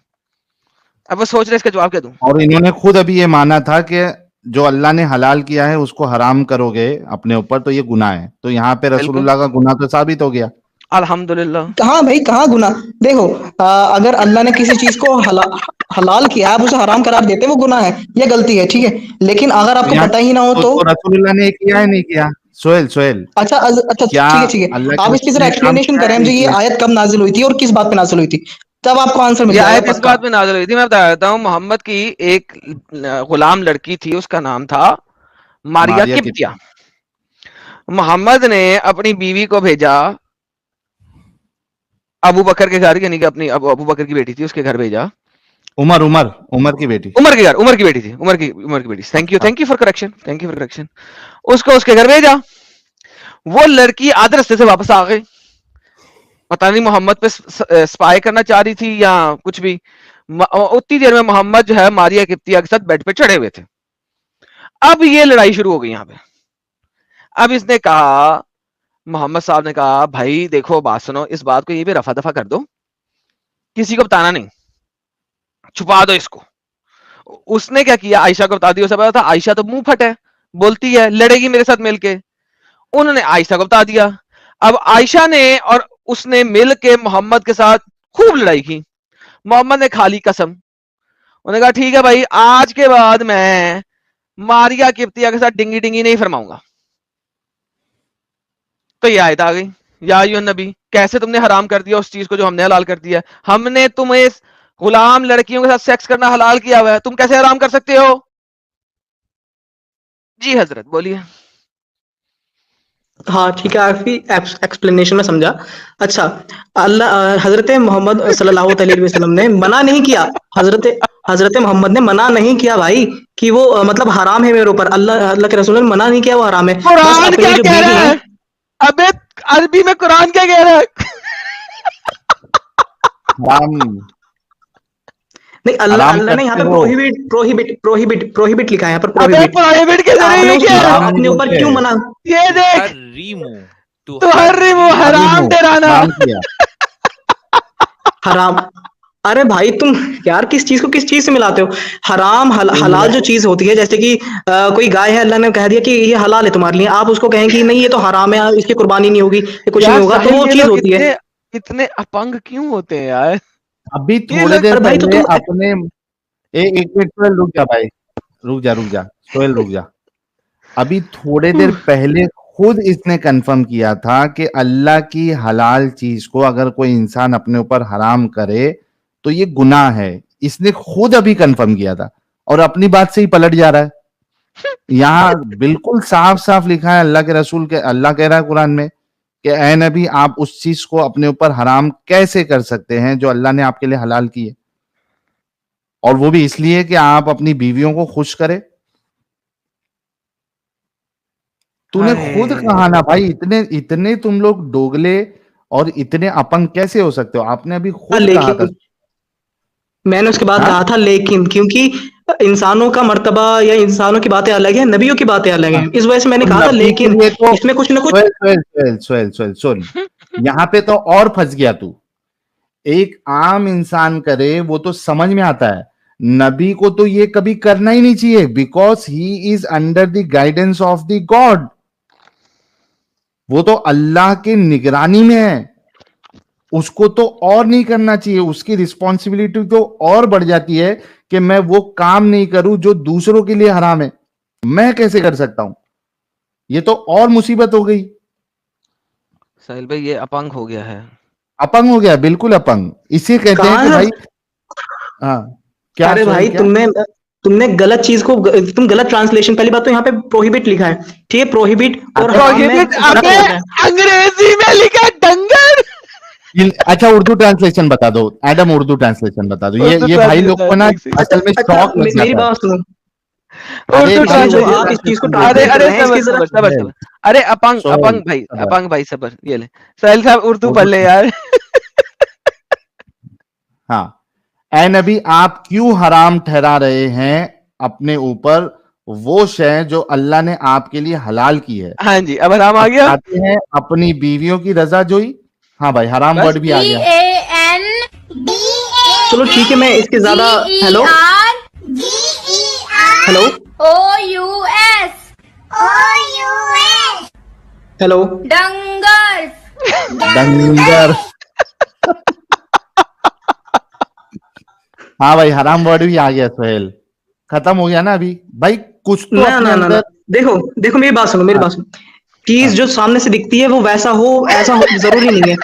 [SPEAKER 2] اب وہ سوچ رہے اس کا جواب کیا دوں.
[SPEAKER 3] اور انہوں نے خود ابھی یہ مانا تھا کہ جو اللہ نے حلال کیا ہے اس کو حرام کرو گے اپنے اوپر تو یہ گناہ ہے, تو یہاں پہ رسول
[SPEAKER 2] بالکل,
[SPEAKER 3] اللہ کا گناہ تو ثابت ہو گیا.
[SPEAKER 2] الحمدللہ.
[SPEAKER 4] کہاں بھائی, کہاں گناہ؟ دیکھو, اگر اللہ نے کسی چیز کو حلال کیا, آپ اسے حرام قرار دیتے, وہ گناہ ہے یا غلطی ہے, ٹھیک ہے. لیکن اگر آپ
[SPEAKER 3] تو
[SPEAKER 4] کو
[SPEAKER 3] یہاں
[SPEAKER 4] پتہ ہی نہ ہو تو
[SPEAKER 3] رسول اللہ نے کیا ہے نہیں کیا؟ سہیل
[SPEAKER 4] اچھا اچھا
[SPEAKER 3] کیا
[SPEAKER 4] ٹھیک ہے,
[SPEAKER 3] اللہ
[SPEAKER 4] آپ
[SPEAKER 3] کے
[SPEAKER 4] اس کی
[SPEAKER 3] رسول
[SPEAKER 4] ذرا
[SPEAKER 3] نے کام
[SPEAKER 4] ایکسپلینیشن
[SPEAKER 3] کیا
[SPEAKER 4] کریں
[SPEAKER 3] ہے
[SPEAKER 4] مجھے,
[SPEAKER 3] نہیں
[SPEAKER 4] یہ
[SPEAKER 3] کیا؟
[SPEAKER 4] آیت کب نازل ہوئی تھی اور کس بات پہ نازل ہوئی تھی, تب آپ کو آنسر مل
[SPEAKER 2] یہ
[SPEAKER 4] جائے گا
[SPEAKER 2] آیت اس
[SPEAKER 4] پکا.
[SPEAKER 2] بات میں نازل ہوئی تھی, میں بتا دیتا ہوں. محمد کی ایک غلام لڑکی تھی, اس کا نام تھا ماریا
[SPEAKER 3] ماریا کی
[SPEAKER 2] قبطیہ. محمد نے اپنی بیوی کو بھیجا ابو بکر کے گھر, یعنی کہ اپنی ابو بکر کی بیٹی تھی, اس کے گھر بھیجا.
[SPEAKER 3] عمر کی بیٹی,
[SPEAKER 2] عمر کے گھر, عمر کی بیٹی تھی, عمر کی بیٹی. Thank you for correction, thank you for correction. اس کو اس کے گھر بھیجا. وہ لڑکی آدھے رستے سے واپس آ گئی, پتہ نہیں محمد پہ سپائی کرنا چاہ رہی تھی یا کچھ بھی. اتنی دیر میں محمد جو ہے ماریا قبطیہ کے ساتھ بیڈ پہ چڑھے ہوئے تھے. اب یہ لڑائی شروع ہو گئی یہاں پہ. اب اس نے کہا, محمد صاحب نے کہا, بھائی دیکھو بات سنو, اس بات کو یہ بھی رفع دفع کر دو, کسی کو بتانا نہیں, چھپا دو اس کو. اس نے کیا کیا, عائشہ کو بتا دیا. اسے پتا تھا عائشہ تو منہ پھٹ ہے, بولتی ہے, لڑے گی میرے ساتھ مل کے. انہوں نے عائشہ کو بتا دیا. اب عائشہ نے اور اس نے مل کے محمد کے ساتھ خوب لڑائی کی. محمد نے کھا لی قسم, انہوں نے کہا ٹھیک ہے بھائی آج کے بعد میں ماریا قبطیہ کے ساتھ ڈنگی ڈنگی نہیں فرماؤں گا. تو یہ آیت آ گئی یا ایھا النبی کیسے تم نے حرام کر دیا اس چیز کو جو ہم نے حلال کر دیا ہے. ہم نے تمہیں غلام لڑکیوں کے ساتھ سیکس کرنا حلال کیا ہوا ہے, تم کیسے حرام کر سکتے ہو؟ جی حضرت بولیے.
[SPEAKER 4] ہاں ٹھیک ہے, کافی ایکسپلینیشن میں سمجھا. اچھا حضرت محمد صلی اللہ علیہ وسلم نے منع نہیں کیا, حضرت محمد نے منع نہیں کیا بھائی کہ وہ مطلب حرام ہے میرے اوپر, اللہ کے رسول نے منع نہیں کیا وہ حرام ہے. بس
[SPEAKER 2] قرآن
[SPEAKER 4] اپنی
[SPEAKER 2] کیا
[SPEAKER 4] جو
[SPEAKER 2] کہہ
[SPEAKER 4] بیوی
[SPEAKER 2] رہا
[SPEAKER 4] ہیں,
[SPEAKER 2] ہے؟ ابے عربی میں قرآن کیا کہہ رہا ہے؟
[SPEAKER 4] نہیں اللہ نے یہاں پہ پروہیبٹ لکھا ہے یہاں پر
[SPEAKER 2] ابے
[SPEAKER 4] پروہیبٹ.
[SPEAKER 2] پرائیویٹ کے
[SPEAKER 4] آپ
[SPEAKER 2] ذریعے
[SPEAKER 4] نے
[SPEAKER 2] یہ
[SPEAKER 4] اس
[SPEAKER 2] کیا
[SPEAKER 4] چیز
[SPEAKER 2] ہے؟
[SPEAKER 4] کو اپنے اوپر کیوں منع؟
[SPEAKER 2] یہ دیکھ تحرم حرام ٹھہرانا.
[SPEAKER 4] حرام, ارے بھائی تم یار کس چیز کو کس چیز سے ملاتے ہو؟ حرام حلال جو چیز ہوتی ہے, جیسے کہ کوئی گائے ہے, اللہ نے کہہ دیا کہ یہ حلال ہے تمہارے لیے, آپ اس کو کہیں کہ نہیں یہ تو حرام ہے, اس کی قربانی نہیں ہوگی, یہ کچھ نہیں ہوگا, تو وہ چیز ہوتی ہے.
[SPEAKER 2] اتنے اپنگ کیوں ہوتے ہیں یار؟
[SPEAKER 3] ابھی تھوڑے دیر
[SPEAKER 4] بھائی تو
[SPEAKER 3] پہلے
[SPEAKER 4] تم
[SPEAKER 3] اپنے ایک منٹ رک جا بھائی, رک جا سہیل رک جا. ابھی تھوڑے دیر پہلے خود اس نے کنفرم کیا تھا کہ اللہ کی حلال چیز کو اگر کوئی انسان اپنے اوپر حرام کرے تو یہ گناہ ہے. اس نے خود ابھی کنفرم کیا تھا اور اپنی بات سے ہی پلٹ جا رہا ہے. یہاں بالکل صاف صاف لکھا ہے اللہ کے رسول کے, اللہ کہہ رہا ہے قرآن میں کہ اے نبی آپ اس چیز کو اپنے اوپر حرام کیسے کر سکتے ہیں جو اللہ نے آپ کے لیے حلال کی ہے, اور وہ بھی اس لیے کہ آپ اپنی بیویوں کو خوش کرے. تو نے خود کہا نا بھائی, اتنے تم لوگ ڈوگلے اور اتنے اپنگ کیسے ہو سکتے ہو؟ آپ نے ابھی خود کہا تھا.
[SPEAKER 4] لیکن میں نے اس کے بعد
[SPEAKER 3] ہاں؟
[SPEAKER 4] کہا تھا لیکن, کیونکہ انسانوں کا مرتبہ یا انسانوں کی باتیں الگ ہیں, نبیوں کی باتیں الگ ہیں, اس وجہ سے میں نے کہا تھا
[SPEAKER 3] نبی کے
[SPEAKER 4] لیکن
[SPEAKER 3] لیے تو
[SPEAKER 4] اس میں کچھ نہ کچھ.
[SPEAKER 3] سن یہاں پہ تو اور پھنس گیا تو. ایک عام انسان کرے وہ تو سمجھ میں آتا ہے, نبی کو تو یہ کبھی کرنا ہی نہیں چاہیے, because he is under the guidance of the God. وہ تو اللہ کے نگرانی میں ہے, اس کو تو اور نہیں کرنا چاہیے. اس کی رسپانسبلٹی تو اور بڑھ جاتی ہے کہ میں وہ کام نہیں کروں جو دوسروں کے لیے حرام ہے. میں کیسے کر سکتا ہوں؟ یہ تو اور مصیبت ہو گئی.
[SPEAKER 2] ساحل بھائی یہ اپنگ ہو گیا ہے,
[SPEAKER 3] اپنگ ہو گیا, بالکل اپنگ. اسے کہتے ہیں کہ بھائی ہاں کیا
[SPEAKER 4] ارے
[SPEAKER 3] سوال
[SPEAKER 4] بھائی
[SPEAKER 3] کیا
[SPEAKER 4] تم نے غلط چیز کو, تم غلط ٹرانسلیشن, پہلی بات تو یہاں پہ پروہیبٹ لکھا ہے, ٹھیک ہے, پروہیبٹ اور حرام میں فرق ہوتا ہے.
[SPEAKER 2] انگریزی میں لکھا ڈنگر.
[SPEAKER 3] اچھا اردو ٹرانسلیشن بتا دو ایڈم, اردو ٹرانسلیشن بتا دو. یہ بھائی لوگ کو نا اصل میں شوق لگ
[SPEAKER 4] میری
[SPEAKER 3] جاتا ہے.
[SPEAKER 4] بات سنو,
[SPEAKER 2] اردو
[SPEAKER 4] یہ جو آپ اس چیز کو ٹرانسلیٹ کر رہے ہیں اس کی ذرا
[SPEAKER 2] ارے اپنگ بھائی صبر, یہ لے ساحل صاحب اردو پڑھ لے یار.
[SPEAKER 3] ہاں, اے نبی آپ کیوں حرام ٹھہرا رہے ہیں اپنے اوپر وہ شے جو اللہ نے آپ کے لیے حلال کی ہے؟
[SPEAKER 2] ہاں جی, اب حرام آ گیا.
[SPEAKER 3] آتے ہیں اپنی بیویوں کی رضا جوئی. ہاں بھائی حرام ورڈ بھی آ گیا.
[SPEAKER 4] چلو ٹھیک ہے, میں اس کے زیادہ ہیلو ہیلو
[SPEAKER 3] ڈنگر. ہاں بھائی حرام ورڈ بھی آ گیا سہیل, ختم ہو گیا نا ابھی بھائی. کچھ تو اپنے اندر
[SPEAKER 4] دیکھو میری بات سنو, چیز جو سامنے سے دکھتی ہے وہ ویسا ہو ایسا ضروری نہیں ہے.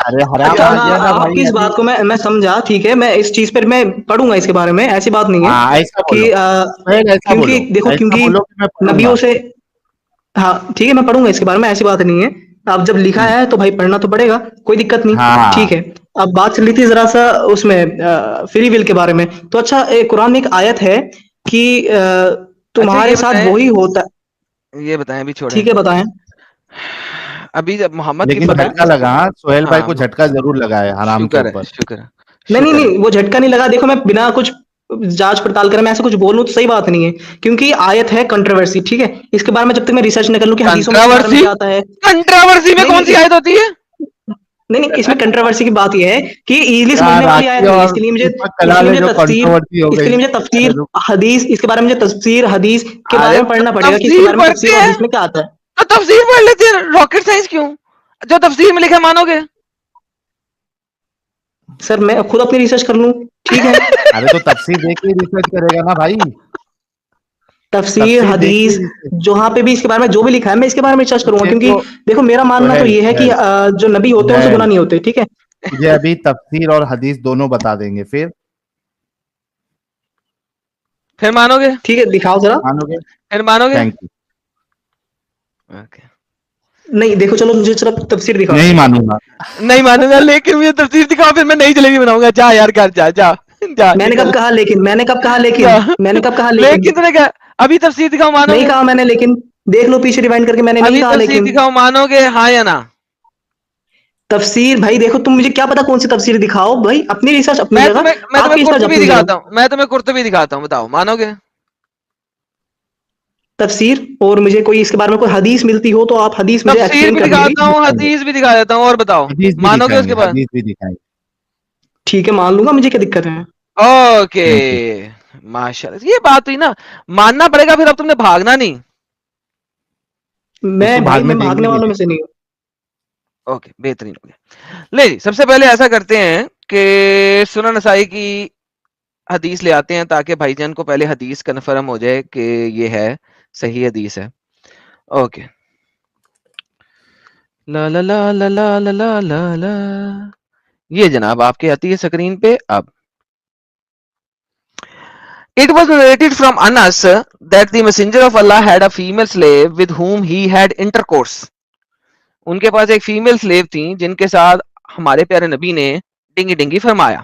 [SPEAKER 3] ارے حرام
[SPEAKER 4] اچھا
[SPEAKER 3] آ
[SPEAKER 4] ہاں,
[SPEAKER 3] گیا نا
[SPEAKER 4] آپ کی
[SPEAKER 3] بھائی
[SPEAKER 4] اس
[SPEAKER 3] ابھی.
[SPEAKER 4] بات کو میں سمجھا, ٹھیک ہے, میں اس چیز پر میں پڑھوں گا اس کے بارے میں, ایسی بات نہیں
[SPEAKER 3] ہاں
[SPEAKER 4] ہے
[SPEAKER 3] ایسا بولو
[SPEAKER 4] کہ
[SPEAKER 3] سہیل, ایسا بولو,
[SPEAKER 4] کیونکہ دیکھو,
[SPEAKER 3] ایسا
[SPEAKER 4] کیونکہ
[SPEAKER 3] بولو کہ میں پڑھوں گا.
[SPEAKER 4] نبیوں سے, ہاں ٹھیک ہے, میں پڑھوں گا اس کے بارے میں, ایسی بات نہیں ہے. اب جب لکھا ہے تو بھائی پڑھنا تو پڑے گا, کوئی دقت نہیں,
[SPEAKER 3] ہاں
[SPEAKER 4] ٹھیک ہے. اب بات چل رہی تھی ذرا سا اس میں فری ول کے بارے میں, تو اچھا قرآن میں ایک آیت ہے کہ
[SPEAKER 2] اچھا
[SPEAKER 4] تمہارے
[SPEAKER 2] یہ
[SPEAKER 4] ساتھ
[SPEAKER 2] بتائیں,
[SPEAKER 4] وہی ہوتا.
[SPEAKER 2] یہ بتائیں ابھی چھوڑیں,
[SPEAKER 4] ٹھیک ہے بتائیں.
[SPEAKER 2] ابھی جب محمد کی
[SPEAKER 3] لیکن
[SPEAKER 2] فتح,
[SPEAKER 3] جھٹکا لگا, سہیل بھائی کو جھٹکا ضرور لگا ہے حرام کے اوپر.
[SPEAKER 2] شکر
[SPEAKER 4] نہیں وہ جھٹکا نہیں لگا. دیکھو میں بنا کچھ جانچ پڑتال کرے میں ایسا کچھ بولوں تو صحیح بات نہیں ہے, کیونکہ آیت ہے کنٹروورسی, ٹھیک ہے. اس کے بارے میں جب تک میں ریسرچ نہ کر لوں کہ حدیثوں میں اس کے بارے میں کیا آتا ہے.
[SPEAKER 2] کنٹراورسی میں کون سی آیت ہوتی ہے؟
[SPEAKER 4] نہیں, اس میں کنٹروورسی کی بات یہ ہے کہ ایزیلی
[SPEAKER 3] یار
[SPEAKER 4] سمجھنے والی آیت
[SPEAKER 3] راکی
[SPEAKER 4] نہیں ہے,
[SPEAKER 3] اور
[SPEAKER 4] اس کے لیے
[SPEAKER 3] دیپک کلال ہے جو کنٹروورسی ہو گئی.
[SPEAKER 4] تفسیر حدیث, اس کے بارے میں مجھے تفسیر حدیث کے بارے
[SPEAKER 2] ارے
[SPEAKER 4] میں پڑھنا پڑے گا کہ اس کے
[SPEAKER 2] تفسیر
[SPEAKER 4] بارے میں
[SPEAKER 2] پڑھتے
[SPEAKER 4] تفسیر اور
[SPEAKER 2] ہیں
[SPEAKER 4] حدیث میں کیا آتا ہے.
[SPEAKER 2] تو تفسیر پڑھ لیتے ہیں, راکٹ سائنس کیوں؟ جو تفسیر میں لکھا مانو گے؟
[SPEAKER 4] سر میں خود اپنی ریسرچ کر لوں, ٹھیک ہے,
[SPEAKER 3] ارے تو تفسیر دیکھ کے ریسرچ کرے گا نا بھائی,
[SPEAKER 4] تفسیر حدیث جہاں پہ بھی اس کے بارے میں جو بھی لکھا ہے میں اس کے بارے میں ریسرچ کروں گا, کیونکہ دیکھو میرا ماننا تو یہ ہے کہ جو نبی ہوتے ہیں ان سے گناہ نہیں ہوتے. ٹھیک ہے,
[SPEAKER 3] مجھے ابھی تفسیر اور حدیث دونوں بتا دیں گے,
[SPEAKER 2] پھر مانو گے؟
[SPEAKER 4] ٹھیک ہے, دکھاؤ ذرا.
[SPEAKER 3] مانو گے؟
[SPEAKER 2] پھر مانو گے؟
[SPEAKER 3] Thank you.
[SPEAKER 4] نہیں دیکھو, چلو مجھے صرف تفسیر دکھاؤ.
[SPEAKER 3] نہیں مانوں گا,
[SPEAKER 2] نہیں مانوں گا, لیکن مجھے تفسیر دکھاؤ, پھر میں نئی جلیبی بناؤں گا. جا یار گھر جا جا جا,
[SPEAKER 4] میں نے کب کہا لیکن, میں نے کب کہا لیکن, میں نے کب کہا
[SPEAKER 2] لیکن تم نے کہا ابھی تفسیر دکھاؤ مانو
[SPEAKER 4] نہیں
[SPEAKER 2] گے؟
[SPEAKER 4] کہا میں نے لیکن, دیکھ لو پیچھے ریوائنڈ کر کے, میں نے نہیں
[SPEAKER 2] ابھی
[SPEAKER 4] کہا
[SPEAKER 2] تفسیر
[SPEAKER 4] لیکن.
[SPEAKER 2] دکھاؤ مانو گے ہاں یا نہ؟
[SPEAKER 4] تفسیر بھائی دیکھو, تم مجھے کیا پتا کون سی تفسیر دکھاؤ بھائی, اپنی ریسرچ اپنی
[SPEAKER 2] میں
[SPEAKER 4] جگہ,
[SPEAKER 2] تمہیں
[SPEAKER 4] آپ کی ریسرچ
[SPEAKER 2] قرطبی
[SPEAKER 4] اپنی جگہ.
[SPEAKER 2] دکھاتا ہوں, میں تمہیں قرطبی دکھاتا ہوں, بتاؤ مانو گے؟
[SPEAKER 4] تفسیر, اور مجھے کوئی اس کے بارے میں کوئی حدیث ملتی ہو تو آپ حدیث مجھے
[SPEAKER 2] تفسیر
[SPEAKER 4] ایکسپلین
[SPEAKER 2] بھی
[SPEAKER 4] کر دیجیے.
[SPEAKER 2] دکھاتا ہوں, حدیث بھی دکھا دیتا ہوں, اور بتاؤ
[SPEAKER 3] حدیث بھی
[SPEAKER 2] مانو گے
[SPEAKER 3] دکھائیں
[SPEAKER 2] اس
[SPEAKER 3] گے,
[SPEAKER 2] کے بعد؟
[SPEAKER 3] حدیث بھی دکھائیں گے.
[SPEAKER 4] ٹھیک ہے, مان لوں گا, مجھے کیا دقت ہے.
[SPEAKER 2] Okay
[SPEAKER 3] Thank you.
[SPEAKER 2] ماشاء اللہ, یہ بات ہوئی نا, ماننا پڑے گا, پھر اب تم نے بھاگنا نہیں.
[SPEAKER 3] اس
[SPEAKER 4] میں
[SPEAKER 3] کو
[SPEAKER 4] بھائی
[SPEAKER 3] بھاگنے
[SPEAKER 4] میں
[SPEAKER 3] دیں گے
[SPEAKER 4] بھاگنے والوں
[SPEAKER 3] نہیں.
[SPEAKER 4] میں سے نہیں ہوں.
[SPEAKER 2] اوکے بہترین ہو گیا. لے جی, سب سے پہلے ایسا کرتے ہیں کہ سنن نسائی کی حدیث لے آتے ہیں تاکہ بھائی جان کو پہلے حدیث کنفرم ہو جائے کہ یہ ہے صحیح حدیث ہے. اوکے, لا لا لا لا لا لا لا لا, یہ جناب آپ کے آتی ہے اسکرین پہ. اب It was narrated from Anas that the messenger of Allah had a female slave with whom he had intercourse. ان کے پاس ایک فیمیل سلیو تھی جن کے ساتھ ہمارے پیارے نبی نے ڈنگی ڈنگی فرمایا.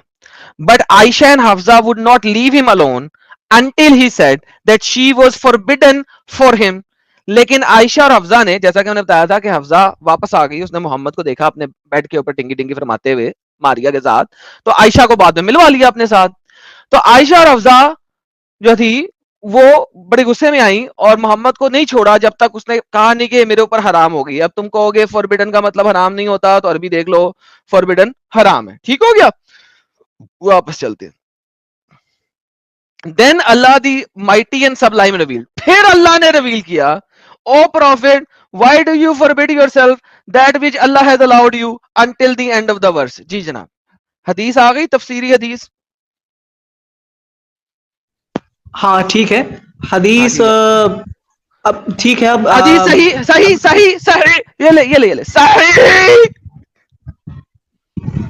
[SPEAKER 2] But Aisha and Hafsa would not leave him alone until he said that she was forbidden for him. لیکن عائشہ اور حفظہ نے, جیسا کہ انہوں نے بتایا تھا کہ حفظہ واپس آ گئی, اس نے محمد کو دیکھا اپنے بیڈ کے اوپر ڈنگی ڈنگی فرماتے ہوئے ماریا کے ساتھ, تو عائشہ کو بعد میں ملوا لیا اپنے ساتھ. تو عائشہ اور حفظہ جو تھی وہ بڑے غصے میں آئیں اور محمد کو نہیں چھوڑا جب تک اس نے کہا نہیں کہ میرے اوپر حرام ہو گئی. اب تم کہو گے فوربیڈن کا مطلب حرام نہیں ہوتا, تو عربی دیکھ لو, فوربیڈن حرام ہے. ٹھیک ہو گیا, واپس چلتے. Then Allah the mighty and sublime reveal, پھر اللہ نے ریویل کیا, O prophet why do you forbid yourself that which Allah has allowed you until the end of the verse. جی جناب, حدیث آ گئی, تفسیری حدیث.
[SPEAKER 4] ہاں ٹھیک ہے, حدیث اب ٹھیک ہے, اب
[SPEAKER 2] حدیث صحیح صحیح صحیح صحیح, یہ لے یہ لے یہ لے صحیح.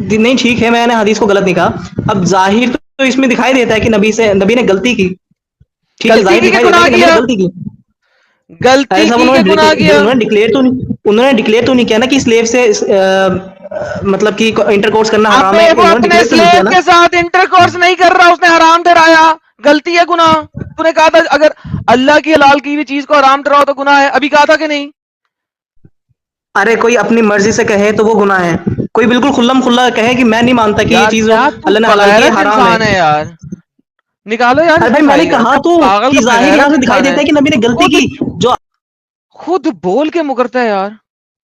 [SPEAKER 4] نہیں ٹھیک ہے, میں نے حدیث کو غلط نہیں کہا. اب ظاہر تو اس میں دکھائی دیتا ہے کہ نبی نے غلطی کی. ٹھیک ہے,
[SPEAKER 2] غلطی
[SPEAKER 4] ظاہر
[SPEAKER 2] کی کہ
[SPEAKER 4] دکھائی دیتا
[SPEAKER 2] گناہ
[SPEAKER 4] ہے کہ نبی
[SPEAKER 2] کیا؟
[SPEAKER 4] نے غلطی کی.
[SPEAKER 2] غلطی
[SPEAKER 4] ایسا
[SPEAKER 2] کی کہ گناہ کیا؟
[SPEAKER 4] انہوں نے ڈکلیئر تو نہیں کیا نا کہ سلیو سے مطلب کہ انٹر کورس کرنا حرام ہے,
[SPEAKER 2] ابے وہ
[SPEAKER 4] انہوں نے
[SPEAKER 2] اپنے
[SPEAKER 4] ڈکلیئر تو نہیں کیا
[SPEAKER 2] سلیو
[SPEAKER 4] نا.
[SPEAKER 2] کے ساتھ انٹر کورس نہیں کر رہا, اس نے حرام ٹھہرایا, غلطی ہے گناہ. تو نے کہا تھا اگر اللہ کی حلال کی ہوئی چیز کو حرام ٹھہراؤ تو گناہ ہے, ابھی کہا تھا کہ نہیں؟
[SPEAKER 4] ارے کوئی اپنی مرضی سے کہے تو وہ گناہ ہے, کوئی بالکل کھلم کھلا کہے کہ میں نہیں مانتا کہ یہ
[SPEAKER 2] یار
[SPEAKER 4] چیز
[SPEAKER 2] کیا تو
[SPEAKER 4] اللہ نے حلال کی ہے,
[SPEAKER 2] بغیرت
[SPEAKER 4] حرام ہے.
[SPEAKER 2] انسان یار, نکالو یار
[SPEAKER 4] ارے
[SPEAKER 2] اس کو
[SPEAKER 4] بھائی میں نے
[SPEAKER 2] سائیڈ,
[SPEAKER 4] کہا
[SPEAKER 2] کیا
[SPEAKER 4] تو
[SPEAKER 2] پاگل
[SPEAKER 4] کہ
[SPEAKER 2] کا
[SPEAKER 4] ظاہر یہاں
[SPEAKER 2] بغیرت
[SPEAKER 4] سے دکھائی
[SPEAKER 2] انسان ہے.
[SPEAKER 4] دیتا ہے کہ نبی نے غلطی کی. جو
[SPEAKER 2] خود بول کے مکرتا ہے یار.